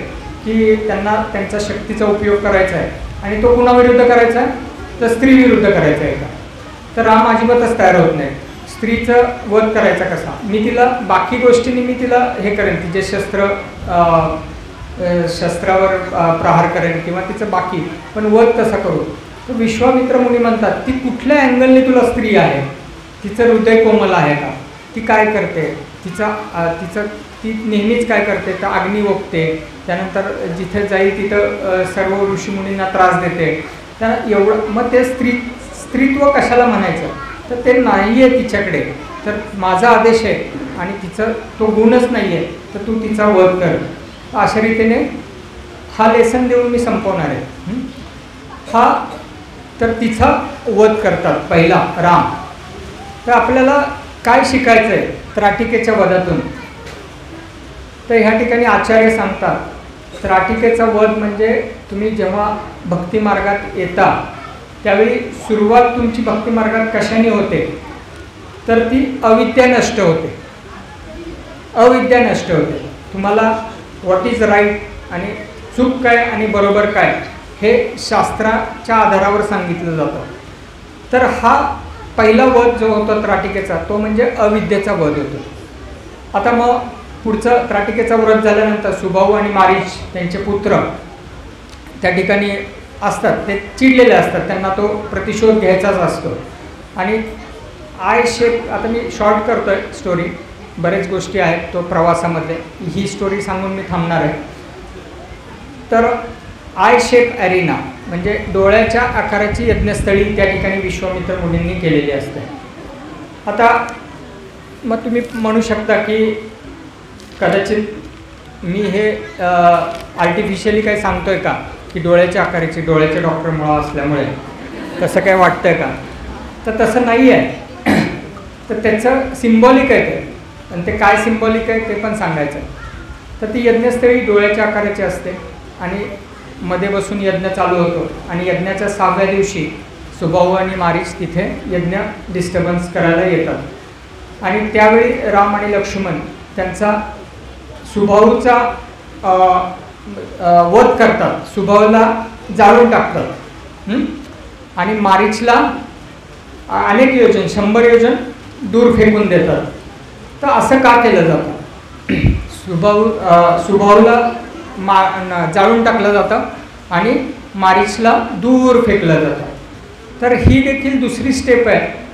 की त्यांना त्यांचा शक्तीचा उपयोग करायचा आहे आणि तो कुणाविरुद्ध करायचा आहे तर स्त्रीविरुद्ध करायचा आहे का. तर राम अजिबातच तयार होत नाही. स्त्रीचं वध करायचा कसा, मी तिला बाकी गोष्टींनी मी तिला हे करेन, तिचे शस्त्रावर प्रहार करेन किंवा तिचं बाकी, पण वध कसा करू. तर विश्वामित्र मुनी म्हणतात ती कुठल्या अँगलने तुला स्त्री आहे, तिचं हृदय कोमल आहे का, ती काय करते, ती नेहमीच काय करते तर अग्नी ओकते, त्यानंतर जिथे जाईल तिथं सर्व ऋषीमुनींना त्रास देते. तर एवढं मग ते स्त्रीत्व कशाला म्हणायचं, तर ते नाही आहे तिच्याकडे, तर माझा आदेश आहे आणि तिचं तो गुणच नाही आहे, तर तू तिचा वध कर. अशा रीतीने हा लेसन देऊन मी संपवणार आहे. हा तर तिचा वध करतात पहिला राम. तर आपल्याला काय शिकायचं आहे त्राटिकेच्या वधातून? तर ह्या ठिकाणी आचार्य सांगतात त्राटिकेचा वध म्हणजे तुम्ही जेव्हा भक्तिमार्गात येता त्यावेळी सुरुवात तुमची भक्तिमार्गात कशाने होते? तर ती अविद्या नष्ट होते. अविद्या नष्ट होते. तुम्हाला व्हॉट इज राईट आणि चूक काय आणि बरोबर काय हे शास्त्राच्या आधारावर सांगितलं जातं. तर हा पहिला वध जो होता त्राटिकेचा तो म्हणजे अविद्येचा वध होतो. आता मग पुढचं त्राटिकेचा व्रत झाल्यानंतर सुबाहू आणि मारीच त्यांचे पुत्र त्या ठिकाणी असतात. ते चिडलेले असतात, त्यांना तो प्रतिशोध घ्यायचाच असतो. आणि आय शेप, आता मी शॉर्ट करतो आहे स्टोरी, बरेच गोष्टी आहेत तो प्रवासामध्ये, ही स्टोरी सांगून मी थांबणार आहे. तर आय शेप ॲरिना म्हणजे डोळ्याच्या आकाराची यज्ञस्थळी त्या ठिकाणी विश्वामित्र मुनींनी केलेली असते. आता मग तुम्ही म्हणू शकता की कदाचित मी हे आर्टिफिशियली काही सांगतो आहे का की डोळ्याच्या आकाराची, डोळ्याचे डॉक्टर मुळा असल्यामुळे तसं काय वाटतं आहे का? तर तसं नाही आहे. तर त्याचं सिम्बॉलिक आहे ते, आणि ते काय सिम्बॉलिक आहे ते पण सांगायचं आहे. तर ती यज्ञस्थळी डोळ्याच्या आकाराची असते आणि मध्ये बसून यज्ञ चालू होतो. आणि यज्ञाच्या 6व्या दिवशी सुबाहू आणि मारीच तिथे यज्ञ डिस्टर्बन्स करायला येतात. आणि त्यावेळी राम आणि लक्ष्मण त्यांचा सुबाहूचा वध करतात, सुबाहूला जाळून टाकतात आणि मारीचला अनेक योजन 100 योजन दूर फेकून देतात. तर असं का केलं जातं? सुबाहूला जाळून टाकलं जातं आणि मारीचला दूर फेकलं जातं. तर ही देखील दुसरी स्टेप आहे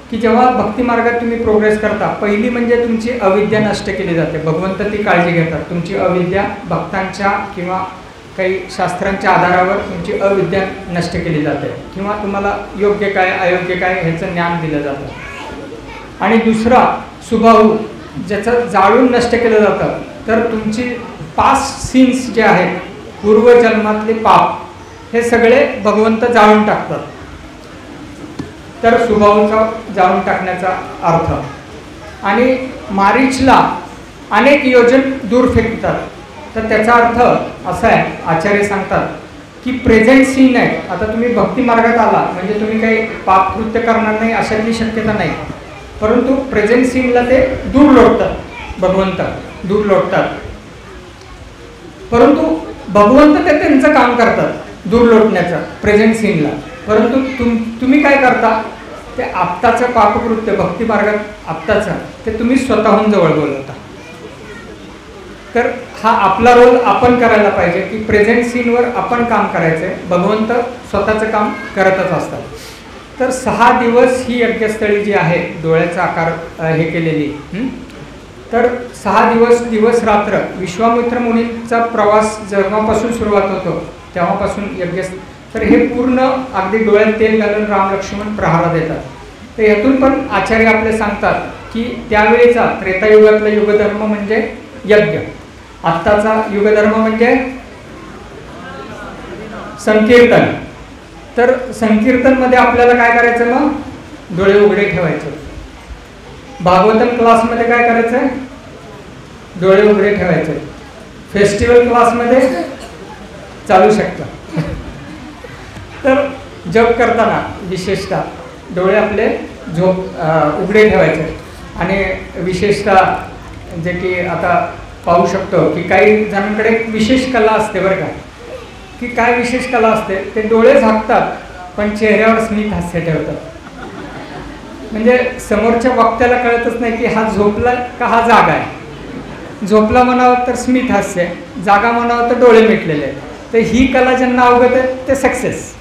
की जेव्हा भक्तिमार्गात तुम्ही प्रोग्रेस करता, पहिली म्हणजे तुमची अविद्या नष्ट केली जाते. भगवंत ती काळजी घेतात. तुमची अविद्या भक्तांच्या किंवा काही शास्त्रांच्या आधारावर तुमची अविद्या नष्ट केली जाते किंवा तुम्हाला योग्य काय अयोग्य काय ह्याचं ज्ञान दिलं जातं. आणि दुसरा सुबाहू ज्याचं जाळून नष्ट केलं जातं, तर तुमची पास्ट सीन्स जे आहेत, पूर्वजन्मातले पाप, हे सगळे भगवंत जाळून टाकतात. तर सुबाहूचा जाळून टाकण्याचा अर्थ. आणि मारीचला अनेक योजन दूर फेकतात. तर त्याचा अर्थ असा आहे, आचार्य सांगतात की प्रेझेंट सीन आहे. आता तुम्ही भक्तिमार्गात आला म्हणजे तुम्ही काही पापकृत्य करणार नाही अशातली शक्यता नाही, परंतु प्रेझेंट सीनला ते दूर लोटतात, भगवंत दूर लोटतात. परंतु भगवंत ते त्यांचं काम करतात दूर लोटण्याचं प्रेझेंट सीनला. परंतु तुम्ही काय करता? ते आत्ताचं पापकृत्य भक्तिमार्गात आत्ताचं ते तुम्ही स्वतःहून जवळ बोलवता. तर हा आपला रोल आपण करायला पाहिजे की प्रेझेंट सीनवर आपण काम करायचं आहे. भगवंत स्वतःचं काम करतच असतात. तर 6 दिवस ही यज्ञस्थळी जी आहे डोळ्याचा आकार हे केलेली, तर 6 दिवस रात्र विश्वामित्र मुनींचा प्रवास जेव्हापासून सुरुवात होतो तेव्हापासून यज्ञ. तर हे पूर्ण अगदी डोळ्यात तेल घालून राम लक्ष्मण प्रहार देतात. तर यातून पण आचार्य आपले सांगतात की त्यावेळेचा त्रेतायुगातला युगधर्म म्हणजे यज्ञ, आत्ताचा युगधर्म म्हणजे संकीर्तन. तर संकीर्तनमध्ये आपल्याला काय करायचं? मग डोळे उघडे ठेवायचे. भागवतम क्लासमध्ये काय करायचं आहे? डोळे उघडे ठेवायचे. फेस्टिवल क्लासमध्ये चालू शकतं. तर जप करताना विशेषतः डोळे आपले उघडे ठेवायचे. आणि विशेषतः जे की आता पाहू शकतो की काही जणांकडे विशेष कला असते बरं का, की काय विशेष कला असते, ते डोळे झाकतात पण चेहऱ्यावर स्मित हास्य ठेवतात. म्हणजे समोरच्या वक्त्याला कळतच नाही की हा झोपला का हा जागा आहे. झोपला म्हणावं तर स्मित हास्य, जागा म्हणावं तर डोळे मिटलेले आहेत. तर ही कला ज्यांना अवगत आहे ते सक्सेस,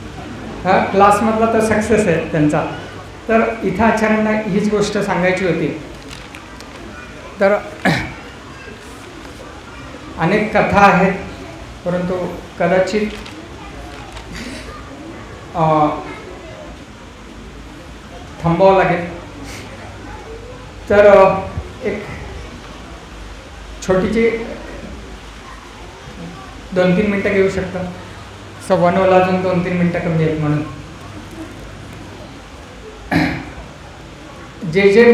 हा क्लासमधला तर सक्सेस आहे त्यांचा. तर इथं आचार्यांना हीच गोष्ट सांगायची होती. तर अनेक कथा आहेत, परंतु कदाचित थांबावं लागेल. तर एक छोटीची 2-3 मिनटं घेऊ शकता. 9:15 अजून 2-3 मिनटं कमी आहेत म्हणून. जे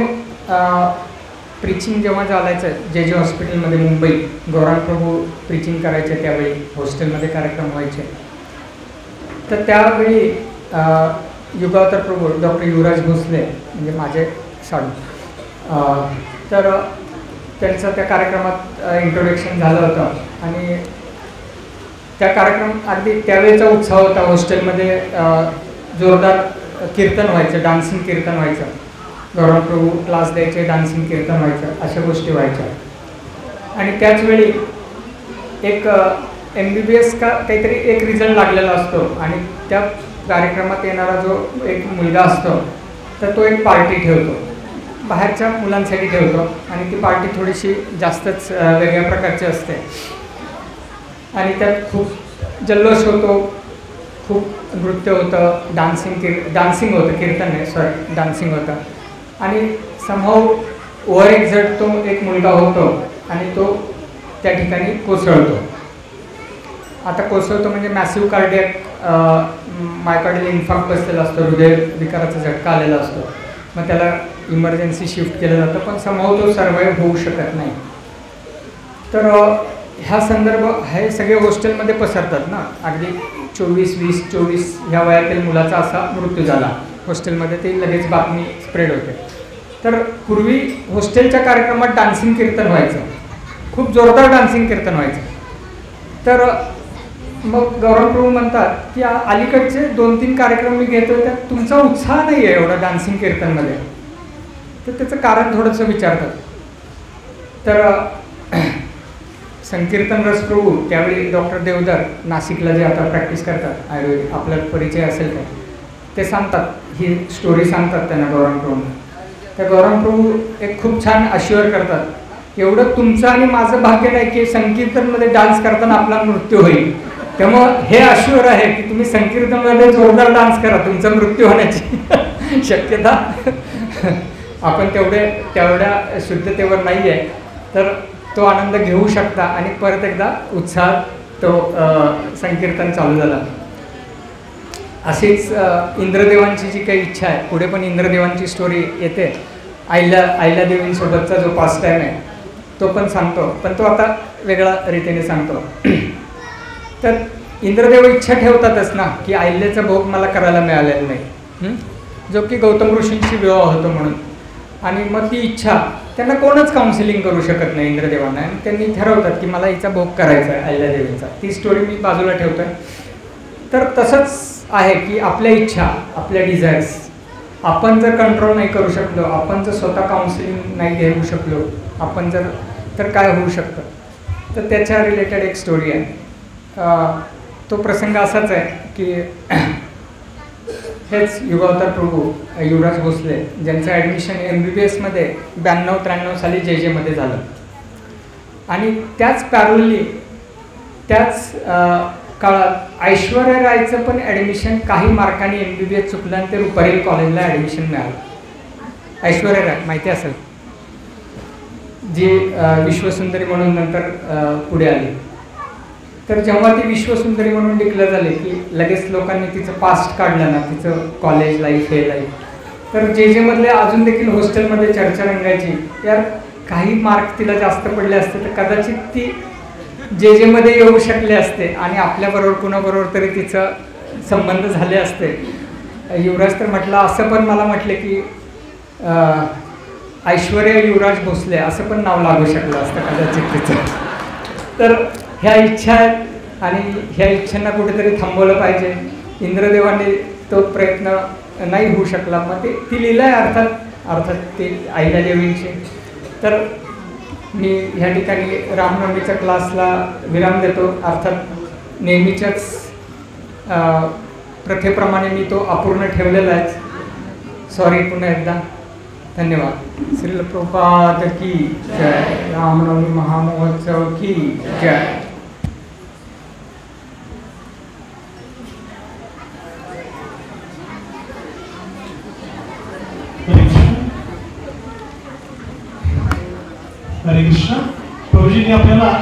प्रीचिंग जेव्हा चालायचं जे हॉस्पिटलमध्ये मुंबई गौरांग प्रभू प्रीचिंग करायचे त्यावेळी हॉस्टेलमध्ये कार्यक्रम व्हायचे. तर त्यावेळी युगावतार प्रभू डॉक्टर युवराज भोसले म्हणजे माझे साडू, तर त्यांचं त्या कार्यक्रमात इंट्रोडक्शन झालं होतं आणि त्या कार्यक्रम अगदी त्यावेळेचा उत्साह होता. हॉस्टेलमध्ये जोरदार कीर्तन व्हायचं, डान्सिंग कीर्तन व्हायचं, गौरव प्रभू क्लास द्यायचे, डान्सिंग कीर्तन व्हायचं, अशा गोष्टी व्हायच्या. आणि त्याचवेळी एक MBBS का काहीतरी एक रिझल्ट लागलेला असतो आणि त्या कार्यक्रमात येणारा जो एक मुलगा असतो तर तो एक पार्टी ठेवतो, बाहेरच्या मुलांसाठी ठेवतो आणि ती पार्टी थोडीशी जास्तच वेगळ्या प्रकारची असते आणि त्यात खूप जल्लोष होतो, खूप नृत्य होतं, डान्सिंग होतं, कीर्तन नाही सॉरी डान्सिंग होतं. आणि समहाऊ ओव्हर एक्झर्ट तो एक मुलगा होतो आणि तो त्या ठिकाणी कोसळतो. आता कोसळतो म्हणजे मॅसिव्ह कार्डियक मायकार्डियल इन्फार्क्ट बसलेला असतो, हृदय विकाराचा झटका आलेला असतो. मग त्याला इमर्जन्सी शिफ्ट केलं जातं, पण समहाऊ तो सर्वाईव्ह होऊ शकत नाही. तर ह्या संदर्भ हे सगळे हॉस्टेलमध्ये पसरतात ना. अगदी 24-20-24 ह्या वयातील मुलाचा असा मृत्यू झाला हॉस्टेलमध्ये, ते लगेच बातमी स्प्रेड होते. तर पूर्वी हॉस्टेलच्या कार्यक्रमात डान्सिंग कीर्तन व्हायचं, खूप जोरदार डान्सिंग कीर्तन व्हायचं. तर मग गौरव प्रभू म्हणतात की अलीकडचे 2-3 कार्यक्रम मी घेतो त्यात तुमचा उत्साह नाही आहे एवढा डान्सिंग कीर्तनमध्ये, तर त्याचं कारण थोडंसं विचारतात. तर संकीर्तन रस प्रभू त्यावेळी डॉक्टर देवधर नाशिकला जे आता प्रॅक्टिस करतात आयुर्वेदिक, आपल्याला परिचय असेल का, ते सांगतात, ही स्टोरी सांगतात त्यांना गौरव प्रभू. त्या गौरव प्रभू एक खूप छान अश्युअर करतात, एवढं तुमचं आणि माझं भाग्य नाही की संकीर्तनमध्ये डान्स करताना आपला मृत्यू होईल, त्यामुळं हे अश्युअर आहे की तुम्ही संकीर्तनमध्ये जोरदार डान्स करा, तुमचा मृत्यू होण्याची शक्यता आपण तेवढ्या शुद्धतेवर नाही आहे, तर तो आनंद घेऊ शकता. आणि परत एकदा उत्साहात तो संकीर्तन चालू झाला. अशीच इंद्रदेवांची जी काही इच्छा आहे, पुढे पण इंद्रदेवांची स्टोरी येते. आईला देवींसोबतचा जो पास्ट टाईम आहे तो पण सांगतो, पण तो आता वेगळ्या रीतीने सांगतो. तर इंद्रदेव इच्छा ठेवतातच ना की अहिल्याचा भोग मला करायला मिळालेला नाही, जो की गौतम ऋषींशी विवाह होतो म्हणून. आणि मग ती इच्छा त्यांना कोणच काउन्सिलिंग करू शकत नाही इंद्रदेवांना, आणि त्यांनी ठरवतात की मला हिचा भोग करायचा आहे अहिल्यादेवींचा. ती स्टोरी मी बाजूला ठेवतो आहे. तर तसंच आहे की आपल्या इच्छा, आपल्या डिझायर्स आपण जर कंट्रोल नाही करू शकलो, आपण जर स्वतः काउन्सिलिंग नाही घेऊ शकलो आपण जर, तर काय होऊ शकतं. तर त्याच्या रिलेटेड एक स्टोरी आहे. तो प्रसंग असाच आहे की हेच युगावतार प्रभू युवराज भोसले ज्यांचं ॲडमिशन MBBSमध्ये 92-93 साली JJमध्ये झालं. आणि त्याच पॅरलली त्याच काळात ऐश्वर्या रायचं पण ॲडमिशन काही मार्कांनी MBBS चुकलं आणि ते रुपारेल कॉलेजला ॲडमिशन मिळालं. ऐश्वर्या राय माहिती असेल, जी विश्वसुंदरी म्हणून नंतर पुढे आली. तर जेव्हा ती विश्वसुंदरी म्हणून डिक्लेअर झाली की लगेच लोकांनी तिचं पास्ट काढलं ना, तिचं कॉलेज लाईफ हे लाईफ. तर JJमधले अजून देखील हॉस्टेलमध्ये चर्चा रंगायची, यार काही मार्क तिला जास्त पडले असते तर कदाचित ती JJमध्ये येऊ शकले असते आणि आपल्याबरोबर कुणाबरोबर तरी तिचं संबंध झाले असते. युवराज तर म्हटलं, असं पण मला म्हटले की ऐश्वर्या युवराज भोसले असं पण नाव लागू शकलं असतं कदाचित तिचं. तर ह्या इच्छा आहेत आणि ह्या इच्छांना कुठेतरी थांबवलं पाहिजे. इंद्रदेवाने तो प्रयत्न नाही होऊ शकला, मग ती लीला आहे अर्थात ती अहिल्यादेवींची. तर मी ह्या ठिकाणी रामनवमीच्या क्लासला विराम देतो. अर्थात नेहमीच्याच प्रथेप्रमाणे मी तो अपूर्ण ठेवलेला आहे, सॉरी पुन्हा एकदा. धन्यवाद. श्रील प्रभुपाद की जय. रामनवमी महामहोत्सव की जय. हरे कृष्ण. प्रभूजींनी आपल्याला